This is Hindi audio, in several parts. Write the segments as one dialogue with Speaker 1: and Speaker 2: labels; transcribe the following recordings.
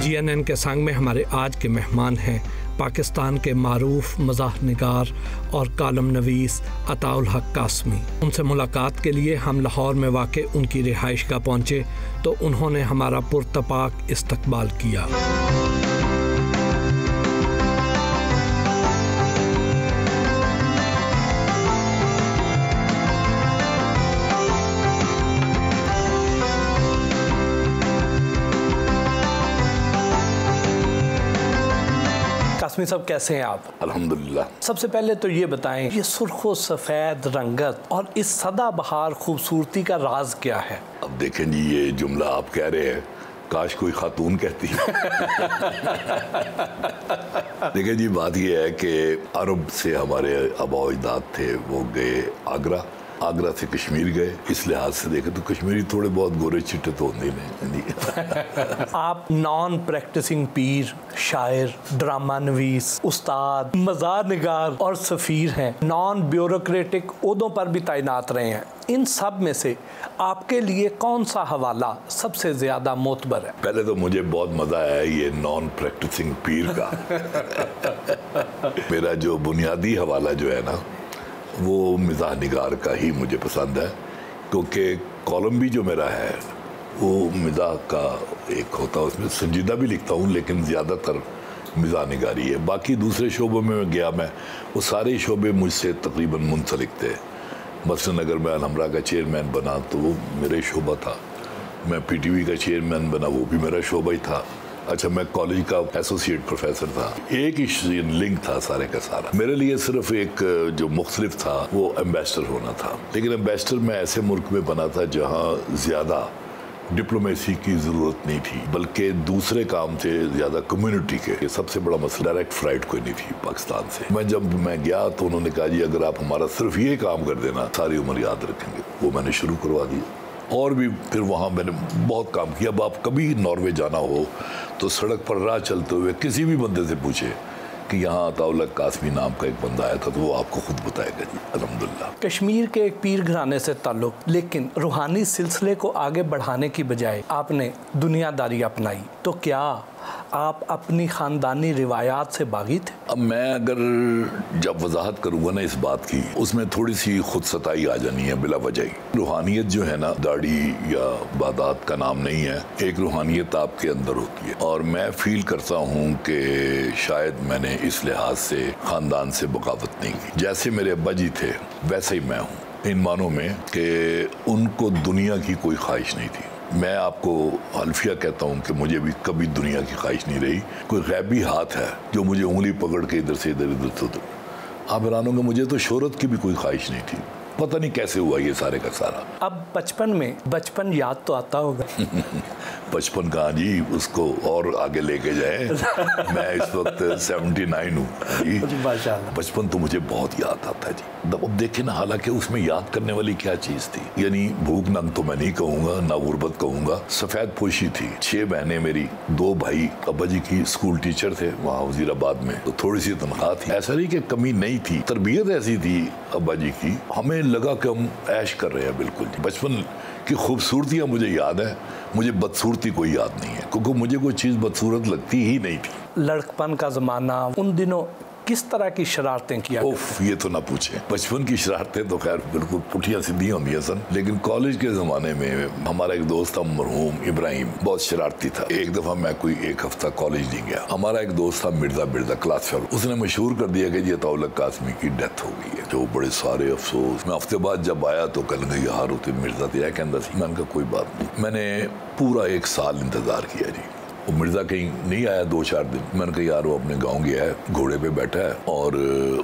Speaker 1: GNN के संग में हमारे आज के मेहमान हैं पाकिस्तान के मारूफ मज़ाह निगार और कालम नवीस अताउल हक कासमी। उनसे मुलाकात के लिए हम लाहौर में वाक़े उनकी रिहाइशगाह पहुँचे तो उन्होंने हमारा पुरतपाक इस्तकबाल किया। कासमी साहब, कैसे हैं आप?
Speaker 2: अल्हम्दुलिल्लाह।
Speaker 1: सबसे पहले तो ये बताएं, ये सुर्खो सफ़ेद रंगत और इस सदाबहार खूबसूरती का राज क्या है?
Speaker 2: अब देखें जी, ये जुमला आप कह रहे हैं, काश कोई खातून कहती है। देखें जी, बात ये है कि अरब से हमारे आबा अजदाद थे, वो गए आगरा, आगरा से कश्मीर गए। इस लिहाज से देखें तो कश्मीरी थोड़े बहुत गोरे चिट्टे तो होंगे नहीं।
Speaker 1: आप नॉन प्रैक्टिसिंग पीर, शायर, ड्रामा नवीस, उस्ताद, मज़ार निगार और सफ़ीर हैं। नॉन ब्यूरोक्रेटिक ओहदों पर भी तैनात रहे हैं। इन सब में से आपके लिए कौन सा हवाला सबसे ज़्यादा मोतबर है?
Speaker 2: पहले तो मुझे बहुत मज़ा आया ये नॉन प्रैक्टिसिंग पीर का। मेरा जो बुनियादी हवाला जो है ना, वो मिज़ाह निगार का ही मुझे पसंद है, क्योंकि कॉलम भी जो मेरा है वो मिज़ाह का एक होता है, उसमें संजीदा भी लिखता हूँ लेकिन ज़्यादातर मिज़ाह निगारी है। बाकी दूसरे शोबों में गया मैं, वो सारे शोबे मुझसे तकरीबन मुंसलिक थे। मसलन अगर मैं अलहमरा का चेयरमैन बना तो वो मेरा शोबा था, मैं PTV का चेयरमैन बना वो भी मेरा शोबा ही था। अच्छा, मैं कॉलेज का एसोसिएट प्रोफेसर था। एक ही लिंक था सारे का सारा। मेरे लिए सिर्फ एक जो मुख्तलिफ था वो एम्बेसडर होना था, लेकिन एम्बेसडर मैं ऐसे मुल्क में बना था जहाँ ज़्यादा डिप्लोमेसी की ज़रूरत नहीं थी, बल्कि दूसरे काम थे ज़्यादा कम्युनिटी के। सबसे बड़ा मसला डायरेक्ट फ़्लाइट कोई नहीं थी पाकिस्तान से। जब मैं गया तो उन्होंने कहा जी अगर आप हमारा सिर्फ ये काम कर देना सारी उम्र याद रखेंगे। वो मैंने शुरू करवा दिया और भी फिर वहाँ मैंने बहुत काम किया। अब आप कभी नॉर्वे जाना हो तो सड़क पर राह चलते हुए किसी भी बंदे से पूछे कि यहाँ अताउल हक कासमी नाम का एक बंदा आया था तो वो आपको खुद बताएगा जी। अल्हम्दुलिल्लाह।
Speaker 1: कश्मीर के एक पीर घराने से ताल्लुक, लेकिन रूहानी सिलसिले को आगे बढ़ाने की बजाय आपने दुनियादारी अपनाई, तो क्या आप अपनी ख़ानदानी रिवायात से बागी थे?
Speaker 2: अब मैं अगर जब वजाहत करूँगा ना इस बात की, उसमें थोड़ी सी खुद सताई आ जानी है बिला वजह ही। रूहानियत जो है ना, दाढ़ी या बादात का नाम नहीं है, एक रूहानियत आपके अंदर होती है। और मैं फील करता हूँ कि शायद मैंने इस लिहाज से ख़ानदान से बगावत नहीं की। जैसे मेरे अब्बा जी थे वैसे ही मैं हूँ, इन मानों में कि उनको दुनिया की कोई ख्वाहिश नहीं थी। मैं आपको अल्फिया कहता हूँ कि मुझे भी कभी दुनिया की ख्वाहिश नहीं रही। कोई गैबी हाथ है जो मुझे उंगली पकड़ के इधर से इधर इधर से। आप हैरान होंगे, मुझे तो शोहरत की भी कोई ख्वाहिश नहीं थी। पता नहीं कैसे हुआ ये सारे का सारा।
Speaker 1: अब बचपन याद तो आता होगा।
Speaker 2: बचपन कहाँ जी, उसको और आगे लेके जाए। मैं इस वक्त 79 हूँ जी। बचपन तो मुझे बहुत याद आता है जी। अब देखे ना, हालांकि उसमें याद करने वाली क्या चीज़ थी, यानी भूख नंग तो मैं नहीं कहूँगा, ना गुर्बत कहूँगा। सफ़ेद पोशी थी, 6 बहनें मेरी, 2 भाई। अब्बा जी की स्कूल टीचर थे वहाँ वजीराबाद में, तो थोड़ी सी तनख्वाह थी। ऐसा नहीं कि कमी नहीं थी, तरबियत ऐसी थी अब्बा जी की, हमें लगा कि हम ऐश कर रहे हैं। बिल्कुल बचपन की खूबसूरतियाँ मुझे याद है, मुझे बदसूरती कोई याद नहीं है, क्योंकि मुझे कोई चीज़ बदसूरत लगती ही नहीं थी।
Speaker 1: लड़कपन का ज़माना, उन दिनों किस तरह की शरारतें किया?
Speaker 2: ओफ, ये तो ना पूछे। बचपन की शरारतें तो खैर बिल्कुल पुठिया सीधी होती है सन, लेकिन कॉलेज के ज़माने में हमारा एक दोस्त था मरहूम इब्राहिम, बहुत शरारती था। एक दफ़ा मैं कोई 1 हफ्ता कॉलेज नहीं गया। हमारा एक दोस्त था मिर्जा क्लास फेलो, उसने मशहूर कर दिया कि जी अताउल हक कासमी की डेथ हो गई है। जो बड़े सारे अफसोस। मैं हफ्ते बाद जब आया तो कल गई यार होते मिर्जा तो यह कहता सी। मैंने कहा कोई बात नहीं। मैंने पूरा 1 साल इंतज़ार किया जी। वो मिर्ज़ा कहीं नहीं आया 2-4 दिन। मैंने कहा यार वो अपने गांव गया है, घोड़े पे बैठा है और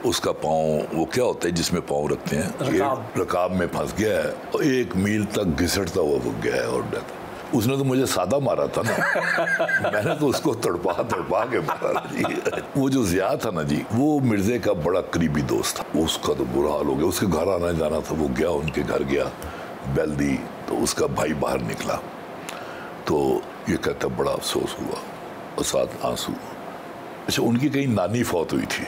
Speaker 2: उसका पाँव, वो क्या होता है जिसमें पाँव रखते हैं, रकाब में फंस गया है और 1 मील तक घिसटता हुआ वो गया है और डेथ। उसने तो मुझे सादा मारा था ना। मैंने तो उसको तड़पा के मारा। वो जो ज़िया था ना जी, वो मिर्ज़े का बड़ा करीबी दोस्त था। उसका तो बुरा हाल हो गया, उसके घर आना जाना था। वो गया, उनके घर गया, बेल दी तो उसका भाई बाहर निकला तो ये कहता बड़ा अफसोस हुआ और साथ आंसू। अच्छा, उनकी कहीं नानी फौत हुई थी।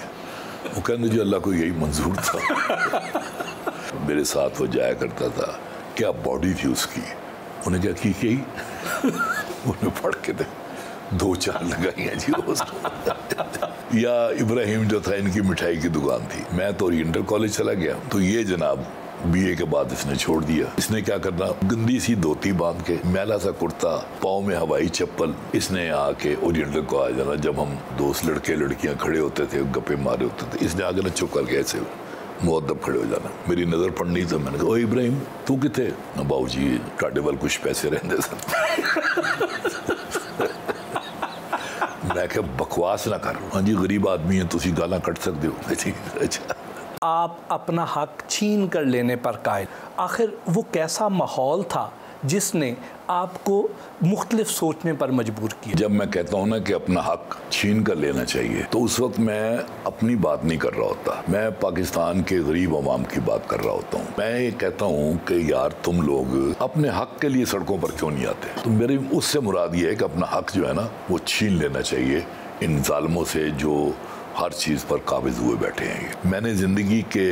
Speaker 2: वो कहने जी अल्लाह को यही मंजूर था। मेरे साथ वो जाया करता था। क्या बॉडी थी उसकी, उन्हें क्या की उन्हें पढ़ के दे 2-4 लगाई हैं जी उसको। या इब्राहिम जो था, इनकी मिठाई की दुकान थी, मैं तो ओरिएंटल कॉलेज चला गया, तो ये जनाब बीए के बाद इसने छोड़ दिया। इसने क्या करना, गंदी सी धोती बांध के, मैला सा कुर्ता, पाँव में हवाई चप्पल, इसने आके ओरिएंटल को आ जाना। जब हम दोस्त लड़के लड़कियां खड़े होते थे, गप्पे मारे होते थे, इसने आगे ना चुप करके ऐसे मुअद्दब खड़े हो जाना। मेरी नजर पड़नी, तो मैंने कहा, ओ इब्राहिम तू किथे? बाबू जी ਤੁਹਾਡੇ ਵੱਲ कुछ पैसे रहंदे सन। मैं क्या बकवास ना कर, हाँ जी गरीब आदमी है, तुसी गाला कट सकते हो। अच्छा,
Speaker 1: आप अपना हक छीन कर लेने पर कायल, आखिर वो कैसा माहौल था जिसने आपको मुख्तलिफ सोचने पर मजबूर किया?
Speaker 2: जब मैं कहता हूँ ना कि अपना हक छीन कर लेना चाहिए, तो उस वक्त मैं अपनी बात नहीं कर रहा होता, मैं पाकिस्तान के गरीब अवाम की बात कर रहा होता हूँ। मैं ये कहता हूँ कि यार तुम लोग अपने हक के लिए सड़कों पर क्यों नहीं आते? तो मेरी उससे मुराद ये है कि अपना हक जो है ना वो छीन लेना चाहिए इन जालिमों से जो हर चीज़ पर काबिज हुए बैठे हैं। मैंने ज़िंदगी के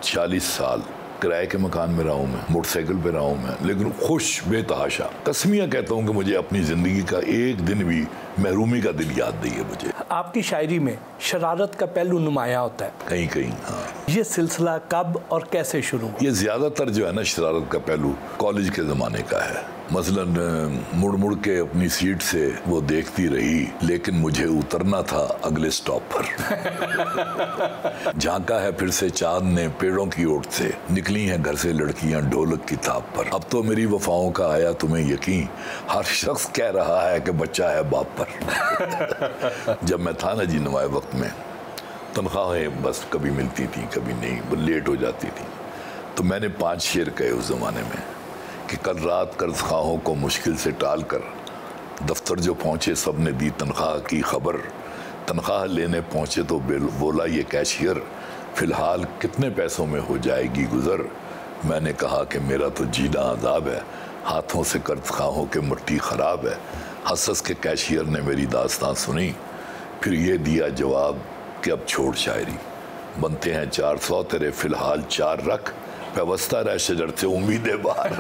Speaker 2: 40 साल किराए के मकान में रहा हूँ, मैं मोटरसाइकिल पे रहा हूँ मैं, लेकिन खुश बेतहाशा। कसमियाँ कहता हूँ कि मुझे अपनी ज़िंदगी का एक दिन भी महरूमी का दिन याद नहीं है मुझे।
Speaker 1: आपकी शायरी में शरारत का पहलू नुमायाँ होता है
Speaker 2: कहीं कहीं। हाँ,
Speaker 1: ये सिलसिला कब और कैसे शुरू हुआ?
Speaker 2: ये ज़्यादातर जो है ना शरारत का पहलू कॉलेज के ज़माने का है। मसलन मुड़ मुड़ के अपनी सीट से वो देखती रही, लेकिन मुझे उतरना था अगले स्टॉप पर। झांका है फिर से चांद ने पेड़ों की ओट से, निकली हैं घर से लड़कियां ढोलक की ताप पर। अब तो मेरी वफाओं का आया तुम्हें यकीन, हर शख्स कह रहा है कि बच्चा है बाप पर। जब मैं था ना जी नवाए वक्त में, तनख्वाहें बस कभी मिलती थी कभी नहीं, लेट हो जाती थी, तो मैंने 5 शेर कहे उस ज़माने में कि कल रात कर्ज़खाहों को मुश्किल से टाल कर दफ्तर जो पहुँचे सब ने दी तनख्वाह की खबर। तनख्वाह लेने पहुँचे तो बोला ये कैशियर, फ़िलहाल कितने पैसों में हो जाएगी गुज़र। मैंने कहा कि मेरा तो जीना अज़ाब है, हाथों से कर्ज़खाहों के मट्टी ख़राब है। हंस के कैशियर ने मेरी दास्तान सुनी, फिर ये दिया जवाब कि अब छोड़ शायरी, बनते हैं 400 तेरे फ़िलहाल 4 रख, व्यवस्था रह शजर से उम्मीदें बाहर।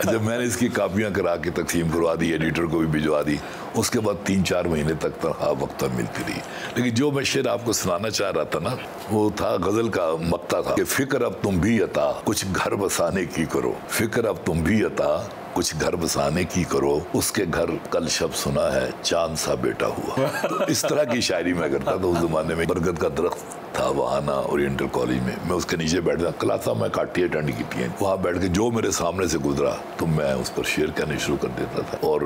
Speaker 2: जब मैंने इसकी कापियाँ करा के तकसीम करवा दी, एडिटर को भी भिजवा दी, उसके बाद 3-4 महीने तक तनख्वाह वक्त मिलती रही। लेकिन जो मैं शेर आपको सुनाना चाह रहा था ना, वो था गज़ल का मक्ता था कि फ़िक्र अब तुम भी अता कुछ घर बसाने की करो, फ़िक्र अब तुम भी अता कुछ घर बसाने की करो, उसके घर कल शब सुना है चांद सा बेटा हुआ। तो इस तरह की शायरी मैं करता था। उस ज़माने में बरगद का दरख्त था वहाँ ना ओरिएंटल कॉलेज में, मैं उसके नीचे बैठता, क्लासा मैं काटी अटेंड की थी, वहाँ बैठ के जो मेरे सामने से गुजरा तो मैं उस पर शेर कहने शुरू कर देता था, और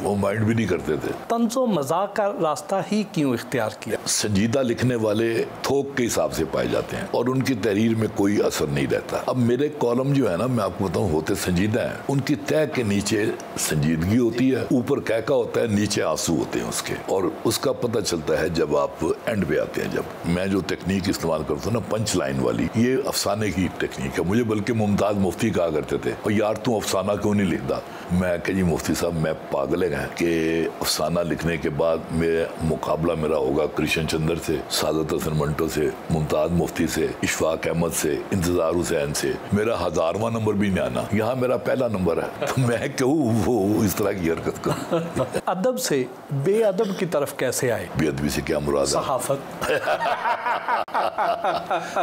Speaker 2: वो माइंड भी नहीं करते थे।
Speaker 1: तंज़ो मज़ाक का रास्ता ही क्यों इख्तियार किया?
Speaker 2: संजीदा लिखने वाले थोक के हिसाब से पाए जाते हैं और उनकी तहरीर में कोई असर नहीं रहता। अब मेरे कॉलम जो है ना, मैं आपको बताऊँ, होते संजीदा हैं, उनकी तय के नीचे संजीदगी होती है, ऊपर कहका होता है, नीचे आंसू होते हैं उसके, और उसका पता चलता है जब आप एंड पे आते हैं। जब मैं जो टेक्निक इस्तेमाल करता हूँ ना, पंच लाइन वाली, ये अफसाने की टेक्निक है। मुझे बल्कि मुमताज़ मुफ्ती कहा करते थे, और यार तू अफसाना क्यों नहीं लिखता? मैं कह जी मुफ्ती साहब, मैं पागल है कि अफसाना लिखने के बाद मेरा मुकाबला मेरा होगा कृष्ण चंद्र से, सादत हसन मंटो से, मुमताज़ मुफ्ती से, इशफाक अहमद से, इंतजार हुसैन से, मेरा 1000वां नंबर भी नहीं आना, यहाँ मेरा पहला नंबर है, तो मैं क्यों वो इस तरह की हरकत करूँ?
Speaker 1: अदब से बेअदब की तरफ कैसे आए?
Speaker 2: बेअदबी से क्या मुराद है?
Speaker 1: सहाफत।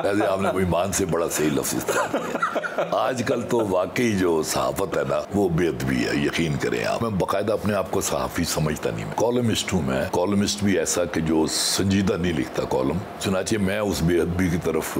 Speaker 2: ऐसे आपने कोई मान से बड़ा सही लफ्ज़ इस्तेमाल किया। आजकल तो वाकई जो सहाफत है ना, वो बेअदबी है, यकीन करें आप। मैं बाकायदा अपने आप को सहाफ़ी समझता नहीं, मैं कॉलमिस्ट हूँ। मैं कॉलमिस्ट भी ऐसा कि जो संजीदा नहीं लिखता कॉलम, चुनाचे मैं उस बेअदबी की तरफ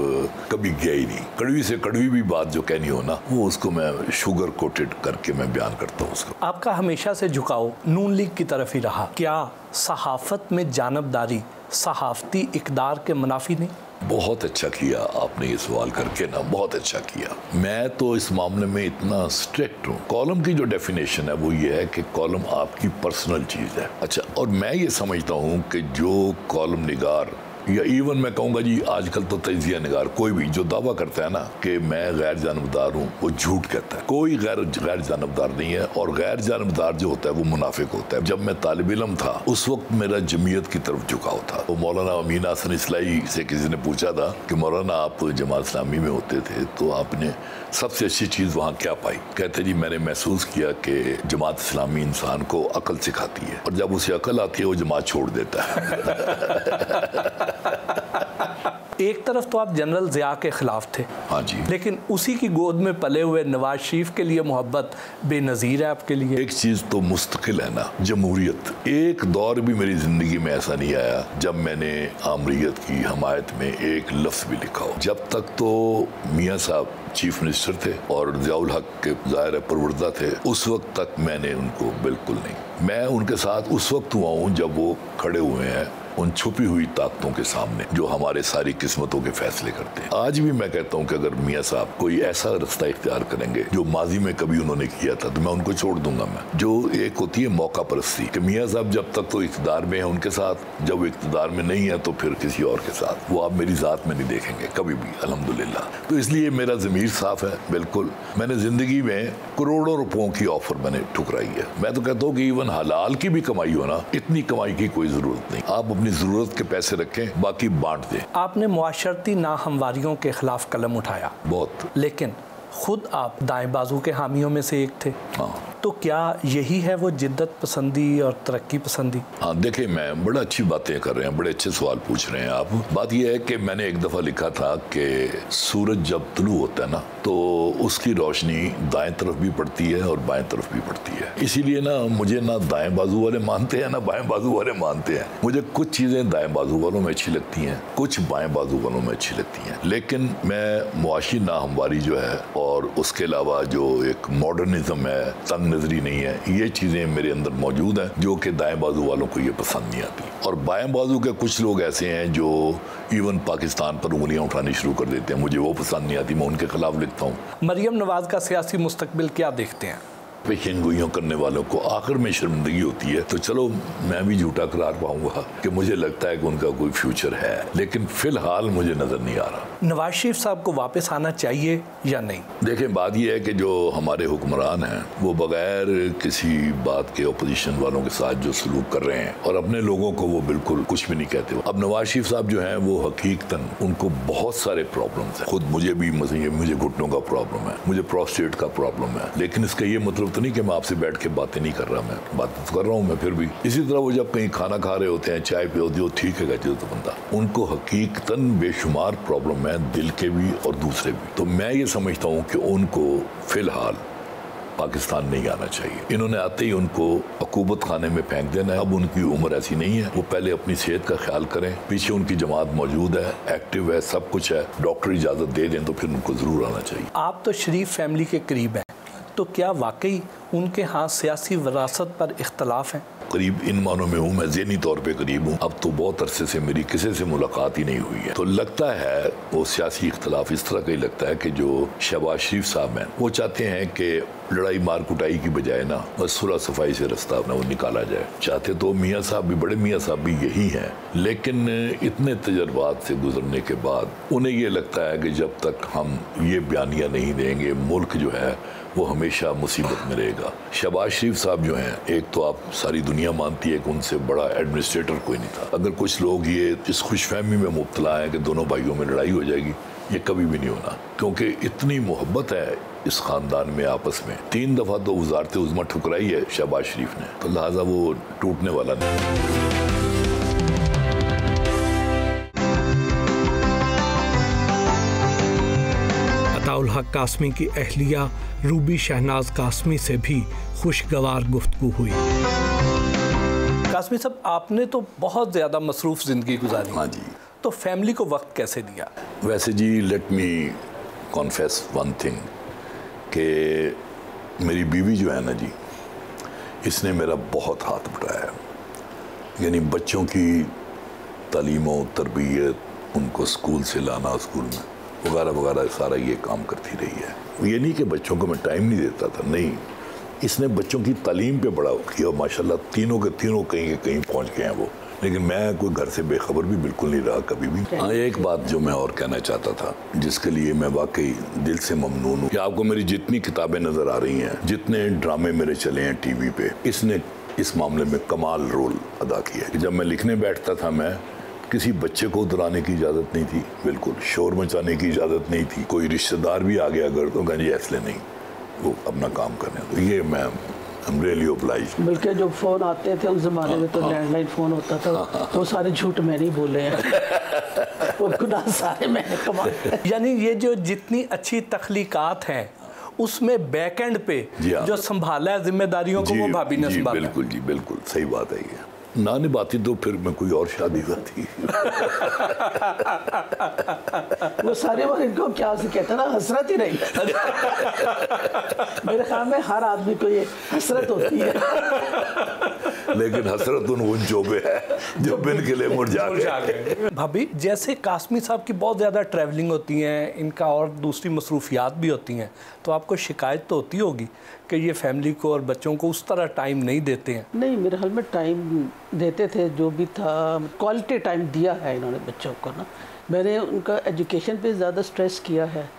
Speaker 2: कभी गया ही नहीं। कड़वी से कड़वी भी बात जो कहनी हो ना, वो उसको मैं शुगर कोटेड करके मैं बयान करता हूँ उसको।
Speaker 1: आपका हमेशा से झुकाव नून लीग की तरफ ही रहा, क्या सहाफत में जानबदारी सहाफती इक़दार के मुनाफी नहीं?
Speaker 2: बहुत अच्छा किया आपने ये सवाल करके ना, बहुत अच्छा किया। मैं तो इस मामले में इतना स्ट्रिक्ट हूँ। कॉलम की जो डेफिनेशन है वो ये है कि कॉलम आपकी पर्सनल चीज़ है। अच्छा, और मैं ये समझता हूँ कि जो कॉलम निगार या इवन मैं कहूँगा जी आजकल तो तजिया निगार कोई भी जो दावा करता है ना कि मैं गैर जानबदार हूँ वो झूठ कहता है। कोई गैर जानबदार नहीं है, और गैर जानबदार जो होता है वो मुनाफिक होता है। जब मैं तालिब इल्म था उस वक्त मेरा जमीयत की तरफ झुकाव था। वो मौलाना अमीन हसन इस्लाही से किसी ने पूछा था कि मौलाना आप जमात इस्लामी में होते थे तो आपने सबसे अच्छी चीज़ वहाँ क्या पाई? कहते जी मैंने महसूस किया कि जमात इस्लामी इंसान को अकल सिखाती है, और जब उसे अकल आती है वो जमात छोड़ देता है।
Speaker 1: एक तरफ तो आप जनरल ज़िया के खिलाफ थे,
Speaker 2: हाँ जी,
Speaker 1: लेकिन उसी की गोद में पले हुए नवाज शरीफ के लिए मोहब्बत बेनज़ीर है आपके लिए।
Speaker 2: एक चीज़ तो मुस्तकिल है ना, जमहूरियत। एक दौर भी मेरी ज़िंदगी में ऐसा नहीं आया जब मैंने आमरीत की हमायत में एक लफ्ज़ भी लिखा हो। जब तक तो मियाँ साहब चीफ मिनिस्टर थे और ज़ियाउल हक के ज़ाहिर परवरदा थे, उस वक्त तक मैंने उनको बिल्कुल नहीं। मैं उनके साथ उस वक्त हुआ हूँ जब वो खड़े हुए हैं उन छुपी हुई ताकतों के सामने जो हमारे सारी किस्मतों के फैसले करते हैं। आज भी मैं कहता हूँ कि अगर मियाँ साहब कोई ऐसा रास्ता इख्तियार करेंगे जो माजी में कभी उन्होंने किया था तो मैं उनको छोड़ दूंगा। मैं जो एक होती है मौका परस्ती कि मियाँ साहब जब तक तो इख्तिदार में है उनके साथ, जब वो इख्तिदार में नहीं है तो फिर किसी और के साथ, वो आप मेरी ज़ात में नहीं देखेंगे कभी भी, अल्हम्दुलिल्लाह। तो इसलिए मेरा ज़मीर साफ है बिल्कुल। मैंने ज़िंदगी में करोड़ों रुपयों की ऑफर मैंने ठुकराई है। मैं तो कहता हूँ कि इवन हलाल की भी कमाई हो ना, इतनी कमाई की कोई ज़रूरत नहीं। आप अपनी ज़रूरत के पैसे रखें, बाकी बांट दें।
Speaker 1: आपने मुआशरती नाहमवारियों के खिलाफ कलम उठाया बहुत, लेकिन खुद आप दाएं बाजू के हामियों में से एक थे।
Speaker 2: हाँ,
Speaker 1: तो क्या यही है वो जिद्दत पसंदी और तरक्की पसंदी?
Speaker 2: हाँ देखिए, मैं बड़ा अच्छी बातें कर रहे हैं, बड़े अच्छे सवाल पूछ रहे हैं आप। बात यह है कि मैंने एक दफ़ा लिखा था कि सूरज जब तुलू होता है ना तो उसकी रोशनी दाएं तरफ भी पड़ती है और बाएं तरफ भी पड़ती है। इसीलिए ना मुझे ना दाएं बाजू वाले मानते हैं ना बाएं बाजू वाले मानते हैं। मुझे कुछ चीज़ें दाएं बाजू वालों में अच्छी लगती हैं, कुछ बाएं बाजू वालों में अच्छी लगती हैं, लेकिन मैं मुआशी नाहमवारी जो है और उसके अलावा जो एक मॉडर्निज्म है, तंग नजरी नहीं है, ये चीज़ें मेरे अंदर मौजूद हैं जो कि दाएं बाजू वालों को ये पसंद नहीं आती। और बाएं बाजू के कुछ लोग ऐसे हैं जो इवन पाकिस्तान पर उंगलियां उठानी शुरू कर देते हैं, मुझे वो पसंद नहीं आती, मैं उनके खिलाफ लिखता हूँ।
Speaker 1: मरियम नवाज का सियासी मुस्तकबिल क्या देखते हैं?
Speaker 2: पेशेंगोइयों करने वालों को आखिर में शर्मिंदगी होती है, तो चलो मैं भी झूठा करार पाऊंगा कि मुझे लगता है कि उनका कोई फ्यूचर है, लेकिन फिलहाल मुझे नजर नहीं आ रहा।
Speaker 1: नवाज शरीफ साहब को वापस आना चाहिए या नहीं?
Speaker 2: देखें, बात यह है कि जो हमारे हुक्मरान हैं वो बगैर किसी बात के अपोजिशन वालों के साथ जो सलूक कर रहे हैं और अपने लोगों को वो बिल्कुल कुछ भी नहीं कहते। अब नवाज शरीफ साहब जो हैं वो हकीकतन उनको बहुत सारे प्रॉब्लम्स हैं। खुद मुझे भी मुझे घुटनों का प्रॉब्लम है, मुझे प्रोस्टेट का प्रॉब्लम है, लेकिन इसका ये मतलब तो नहीं कि मैं आपसे बैठ के बातें नहीं कर रहा। मैं बात तो कर रहा हूँ मैं फिर भी। इसी तरह वो जब कहीं खाना खा रहे होते हैं, चाय पे होती है, ठीक है कहते हो तो बंदा, उनको हकीकतन बेशुमार प्रॉब्लम है, दिल के भी और दूसरे भी। तो मैं ये समझता हूँ कि उनको फिलहाल पाकिस्तान नहीं आना चाहिए। इन्होंने आते ही उनको अकूबत खाने में फेंक देना है। अब उनकी उम्र ऐसी नहीं है, वो पहले अपनी सेहत का ख्याल करें, पीछे उनकी जमात मौजूद है, एक्टिव है, सब कुछ है, डॉक्टर इजाज़त दे दें तो फिर उनको ज़रूर आना चाहिए।
Speaker 1: आप तो शरीफ फैमिली के करीब हैं, तो क्या वाकई उनके यहाँ सियासी विरासत पर इख्तलाफ है?
Speaker 2: करीब इन मानों में हूँ, मैं ज़हनी तौर पे करीब हूँ। अब तो बहुत अरसे से मेरी किसी से मुलाकात ही नहीं हुई है, तो लगता है वो सियासी इख्तलाफ इस तरह का ही लगता है कि जो शहबाज शरीफ साहब हैं वो चाहते हैं कि लड़ाई मार कुटाई की बजाय ना बस सुलह सफाई से रास्ता अपना वो निकाला जाए। चाहते तो मियाँ साहब भी, बड़े मियाँ साहब भी यही हैं, लेकिन इतने तजर्बात से गुजरने के बाद उन्हें ये लगता है कि जब तक हम ये बयानियाँ नहीं देंगे मुल्क जो है वो हमेशा मुसीबत में रहेगा। शहबाज शरीफ साहब जो हैं, एक तो आप सारी दुनिया मानती है कि उनसे बड़ा एडमिनिस्ट्रेटर कोई नहीं था। अगर कुछ लोग ये इस खुशफहमी में मुब्तला हैं कि दोनों भाइयों में लड़ाई हो जाएगी, ये कभी भी नहीं होना, क्योंकि इतनी मोहब्बत है इस खानदान में आपस में। 3 दफ़ा तो वज़ारत उज़्मा ठुकराई है शहबाज शरीफ ने, तो लिहाजा वो टूटने वाला नहीं।
Speaker 1: अताउल हक कासमी की अहलिया रूबी शहनाज कासमी से भी खुशगवार गुफ्तगू हुई। कासमी साहब, आपने तो बहुत ज़्यादा मसरूफ़ ज़िंदगी गुजारी।
Speaker 2: हाँ जी।
Speaker 1: तो फैमिली को वक्त कैसे दिया?
Speaker 2: वैसे जी, let me confess one thing कि मेरी बीवी जो है ना जी, इसने मेरा बहुत हाथ बटाया। यानी बच्चों की तालीम और तरबियत, उनको स्कूल से लाना, स्कूल में वगैरह वगैरह सारा ये काम करती रही है। ये नहीं कि बच्चों को मैं टाइम नहीं देता था, नहीं, इसने बच्चों की तालीम पे बड़ा किया। माशाल्लाह तीनों के तीनों कहीं के कहीं पहुंच गए हैं वो। लेकिन मैं कोई घर से बेखबर भी बिल्कुल नहीं रहा कभी भी। हाँ, एक बात जो मैं और कहना चाहता था, जिसके लिए मैं वाकई दिल से ममनून हूँ, कि आपको मेरी जितनी किताबें नजर आ रही हैं, जितने ड्रामे मेरे चले हैं टीवी पे, इसने इस मामले में कमाल रोल अदा किया है। जब मैं लिखने बैठता था, मैं किसी बच्चे को उतराने की इजाज़त नहीं थी, बिल्कुल शोर मचाने की इजाज़त नहीं थी। कोई रिश्तेदार भी आ गया अगर तो कहें जी ऐसे नहीं, वो अपना काम करने। तो ये मैं रियली ओब्लाइज्ड।
Speaker 3: बल्कि जो फ़ोन आते थे उस ज़माने में तो लैंडलाइन फ़ोन होता था, तो सारे झूठ मैंने ही बोले हैं। वो गुनाह सारे मैंने कमाए।
Speaker 1: यानी ये जो जितनी अच्छी तख्लीकात हैं उसमें बैकएंड पे जो संभाला है जिम्मेदारियों को, वो भाभी ने संभाला।
Speaker 2: बिल्कुल जी, बिल्कुल सही बात है। ये ना निभाती तो फिर मैं कोई और शादी करती।
Speaker 3: वो सारे वक्त इनको क्या से कहता ना, हसरत ही नहीं। मेरे ख्याल में हर आदमी को ये हसरत होती है।
Speaker 2: लेकिन हसरत उन चोबे है जो बिन के लिए मुरझा गए।
Speaker 1: भाभी, जैसे कासमी साहब की बहुत ज़्यादा ट्रैवलिंग होती हैं, इनका और दूसरी मसरूफियात भी होती हैं, तो आपको शिकायत तो होती होगी कि ये फैमिली को और बच्चों को उस तरह टाइम नहीं देते हैं?
Speaker 3: नहीं, मेरे ख्याल में टाइम देते थे, जो भी था क्वालिटी टाइम दिया है इन्होंने बच्चों को ना। मैंने उनका एजुकेशन पे ज़्यादा स्ट्रेस किया है।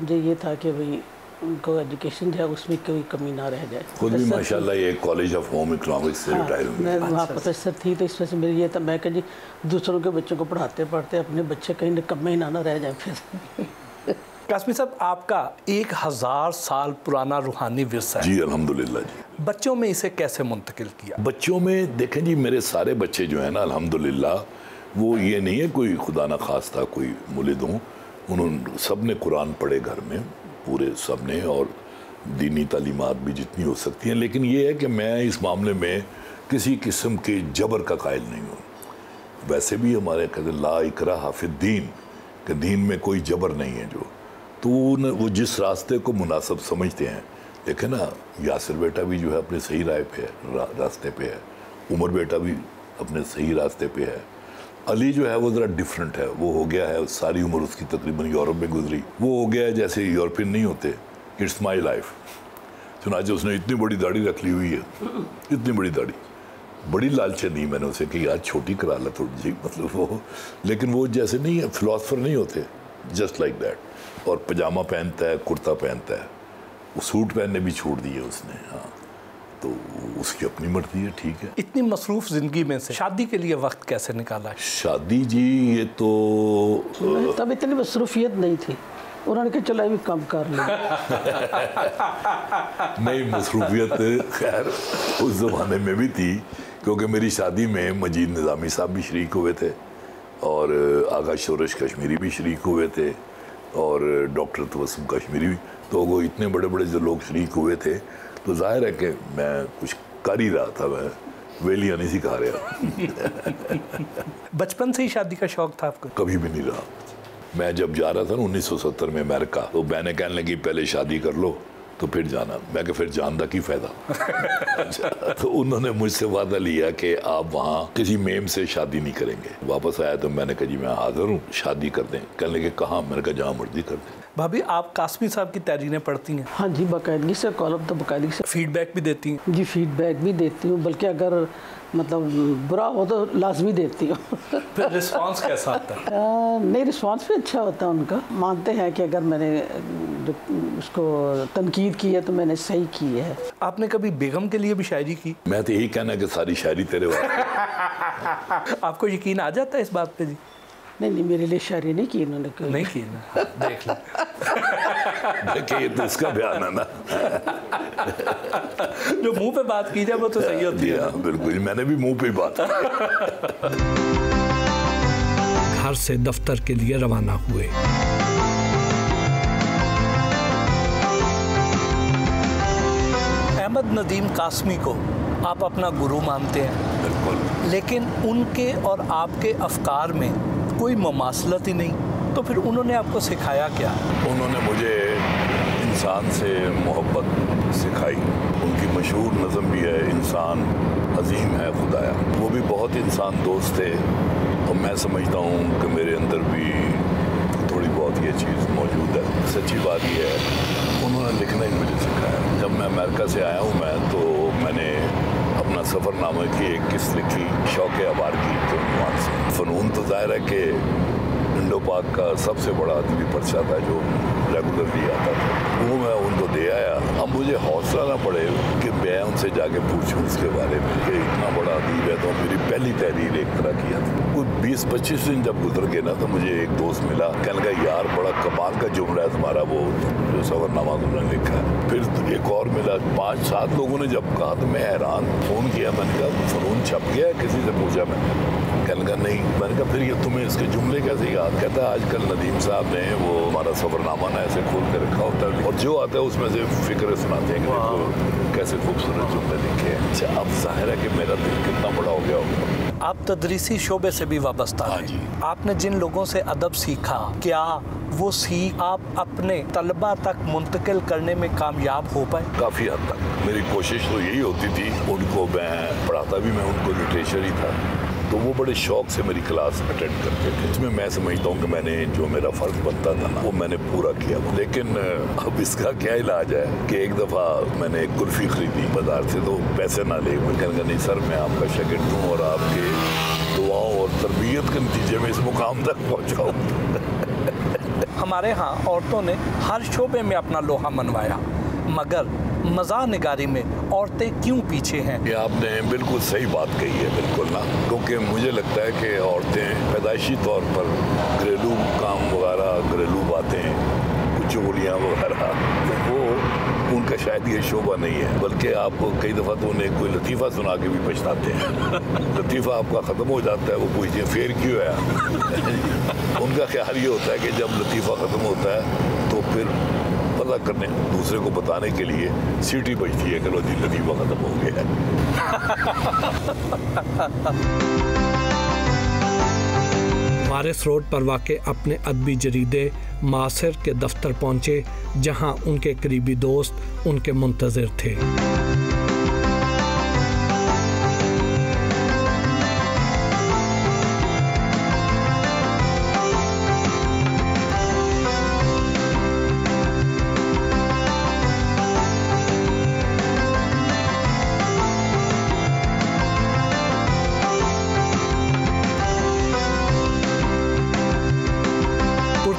Speaker 3: मुझे ये था कि भाई उनको एजुकेशन जो है उसमें कोई कमी ना रह जाए।
Speaker 2: खुद भी माशाल्लाह ये कॉलेज ऑफ होम इकोनॉमिक्स से रिटायर हुई।
Speaker 3: मैं वहाँ प्रोफेसर थी, तो इस वजह से मेरी ये था, मैं कह जी दूसरों के बच्चों को पढ़ाते पढ़ते अपने बच्चे कहीं निकम्मे ही ना रह जाए फिर।
Speaker 1: कासमी साहब, आपका 1000 साल पुराना रूहानी विरसा है।
Speaker 2: जी अल्हम्दुलिल्लाह जी।
Speaker 1: बच्चों में इसे कैसे मुंतकिल किया?
Speaker 2: बच्चों में देखें जी, मेरे सारे बच्चे जो है ना अल्हम्दुलिल्लाह, वो ये नहीं है कोई खुदा ना खास्ता कोई मुलिद हों, उन्होंने सब ने कुरान पढ़े घर में, पूरे सब ने, और दीनी तालीमात भी जितनी हो सकती हैं। लेकिन ये है कि मैं इस मामले में किसी किस्म के जबर का कायल नहीं हूँ। वैसे भी हमारे कहते ला इकराह फिद्दीन, कि दीन में कोई जबर नहीं है। जो तो वो जिस रास्ते को मुनासिब समझते हैं। देखे ना, यासिर बेटा भी जो है अपने सही राय पे है, रास्ते पे है। उमर बेटा भी अपने सही रास्ते पे है। अली जो है वो ज़रा डिफरेंट है, वो हो गया है, सारी उम्र उसकी तकरीबन यूरोप में गुजरी, वो हो गया है जैसे यूरोपियन नहीं होते, इट्स माई लाइफ। सुनाचे उसने इतनी बड़ी दाढ़ी रख ली हुई है, इतनी बड़ी दाढ़ी, बड़ी लालचे नहीं मैंने उसे कि यार छोटी करा ला थोड़ी जी, मतलब वो, लेकिन वो जैसे नहीं है, फिलोसफर नहीं होते, जस्ट लाइक दैट। और पजामा पहनता है, कुर्ता पहनता है, वो सूट पहनने भी छोड़ दिए उसने। हाँ, तो उसकी अपनी मर्जी है, ठीक है।
Speaker 1: इतनी मसरूफ ज़िंदगी में से शादी के लिए वक्त कैसे निकाला है?
Speaker 2: शादी जी, ये तो
Speaker 3: तब इतनी मसरूफियत नहीं थी, उन्होंने कहा चलो अभी कम कर लो।
Speaker 2: नहीं, मसरूफियत खैर उस ज़माने में भी थी, क्योंकि मेरी शादी में मजीद निज़ामी साहब भी शरीक हुए थे, और आगा शोरश कश्मीरी भी शरीक हुए थे, और डॉक्टर तबस्सुम कश्मीरी भी। तो वो इतने बड़े बड़े जो लोग शरीक हुए थे, तो जाहिर है कि मैं कुछ कर ही रहा था, मैं वेलियाँ नहीं सिखा रहा।
Speaker 1: बचपन से ही शादी का शौक था आपको?
Speaker 2: कभी भी नहीं रहा। मैं जब जा रहा था ना 1970 में अमेरिका, तो मैंने कहने लगी पहले शादी कर लो तो फिर जाना। मैं कि फिर जान दा की फ़ायदा। अच्छा, तो उन्होंने मुझसे वादा लिया कि आप वहाँ किसी मेम से शादी नहीं करेंगे। वापस आया तो मैंने कहा जी मैं हाज़िर हूँ, शादी कर दें। कहने लगे कहाँ? मैंने कहा जहाँ मर्जी कर दें।
Speaker 1: भाभी, आप कासमी साहब की तहरीरें पढ़ती हैं?
Speaker 3: हाँ जी, बाकायदगी से, कॉलम तो बाकायदगी से।
Speaker 1: फीडबैक भी देती हैं?
Speaker 3: जी, फीडबैक भी देती हूँ, बल्कि अगर मतलब बुरा हो तो लाजमी देती हूँ।
Speaker 1: फिर रिस्पांस कैसा आता है?
Speaker 3: नहीं, रिस्पांस भी अच्छा होता है उनका। मानते हैं कि अगर मैंने जो उसको तनकीद की है तो मैंने सही की है।
Speaker 1: आपने कभी बेगम के लिए भी शायरी की?
Speaker 2: मैं तो यही कहना कि सारी शायरी तेरे वाले।
Speaker 1: आपको यकीन आ जाता है इस बात पे जी?
Speaker 3: नहीं, मेरे लिए शायरी नहीं की इन्होंने।
Speaker 1: नहीं की ना? देख लो।
Speaker 2: देखिए, ये तो उसका बयान है ना।
Speaker 1: जो मुंह पे बात की जाए वो तो सही होती है।
Speaker 2: बिल्कुल, मैंने भी मुंह पे बात की।
Speaker 1: घर से दफ्तर के लिए रवाना हुए। अहमद नदीम कासमी को आप अपना गुरु मानते हैं,
Speaker 2: बिल्कुल,
Speaker 1: लेकिन उनके और आपके अफकार में कोई मुमासलत ही नहीं, तो फिर उन्होंने आपको सिखाया क्या?
Speaker 2: उन्होंने मुझे इंसान से मोहब्बत सिखाई। उनकी मशहूर नज़म भी है, इंसान अजीम है खुदाया। वो भी बहुत इंसान दोस्त थे, और मैं समझता हूँ कि मेरे अंदर भी थोड़ी बहुत ये चीज़ मौजूद है। सच्ची बात ये है, उन्होंने लिखना ही मुझे सिखाया। जब मैं अमेरिका से आया हूँ तो मैंने अपना अपना सफ़रनामे की एक किस्त लिखी, शौक़ आबार की के उन्वान से। फ़नून तो ज़ाहिर है कि इंडो पाक का सबसे बड़ा अदबी पर्चा था जो रेगुलरली आता था, वो मैं उनको दे आया। अब मुझे हौसला ना पड़े कि मैं उनसे जाके पूछूं उसके बारे में कि इतना बड़ा अदीब है। तो मेरी पहली तहरीर एक तरह किया था। कुछ 20-25 दिन जब गुजर गए ना, तो मुझे एक दोस्त मिला, कहने लगा यार बड़ा कमाल का जुमला है तुम्हारा, वो जो सफ़रनामा तुमने लिखा है। फिर एक और मिला, 5-7 लोगों ने जब कहा तो मैं हैरान, फ़ोन किया, मैंने कहा फ़नून छप गया है? किसी से पूछा मैं? कहने लगा नहीं। मैंने कहा फिर ये तुम्हें इसके जुमले कैसे याद? कहता है आजकल नदीम साहब ने वो हमारा सफ़रनामा ना ऐसे खोल कर रखा होता है और जो आता है उसमें से फिक्र सुनाते हैं कि देखो कैसे खूबसूरत जुमले लिखे हैं। अच्छा, अब जाहिर है कि मेरा दिल कितना बड़ा हो गया होगा।
Speaker 1: आप तदरीसी शोबे से भी वाबस्ता हैं। आपने जिन लोगों से अदब सीखा, क्या वो सीख आप अपने तलबा तक मुंतकिल करने में कामयाब हो पाए?
Speaker 2: काफ़ी हद तक मेरी कोशिश तो यही होती थी। उनको मैं पढ़ाता भी, मैं उनको लिटरेचर ही था, तो वो बड़े शौक से मेरी क्लास अटेंड करते थे। इसमें मैं समझता हूँ कि मैंने जो मेरा फ़र्ज बनता था ना, वो मैंने पूरा किया। लेकिन अब इसका क्या इलाज है कि एक दफ़ा मैंने एक कुल्फ़ी ख़रीदी बाज़ार से, तो पैसे ना ले। मैं कहने लगा नहीं सर, मैं आपका शागिर्द हूँ और आपके दुआओं और तरबियत के नतीजे में इस मुकाम तक पहुँचा हूँ।
Speaker 1: हमारे यहाँ औरतों ने हर शोबे में अपना लोहा मनवाया, मगर मज़ाह निगारी में औरतें क्यों पीछे हैं?
Speaker 2: ये आपने बिल्कुल सही बात कही है, बिल्कुल ना, क्योंकि मुझे लगता है कि औरतें पैदाइशी तौर पर घरेलू काम वगैरह, घरेलू बातें, चुगलियाँ वगैरह, वो उनका शायद ये शोभा नहीं है। बल्कि आप कई दफ़ा तो उन्हें कोई लतीफ़ा सुना के भी पछताते हैं। लतीफ़ा आपका ख़त्म हो जाता है, वो पूछते हैं फेर क्यों है? उनका ख्याल ये होता है कि जब लतीफ़ा ख़त्म होता है तो फिर पता करने, दूसरे को बताने के लिए सीटी बजती है कि लो जी लतीफ़ा ख़त्म हो गया है।
Speaker 1: वारिस रोड पर वाक़े अपने अदबी जरीदे मासिर के दफ्तर पहुँचे, जहाँ उनके करीबी दोस्त उनके मुंतज़िर थे।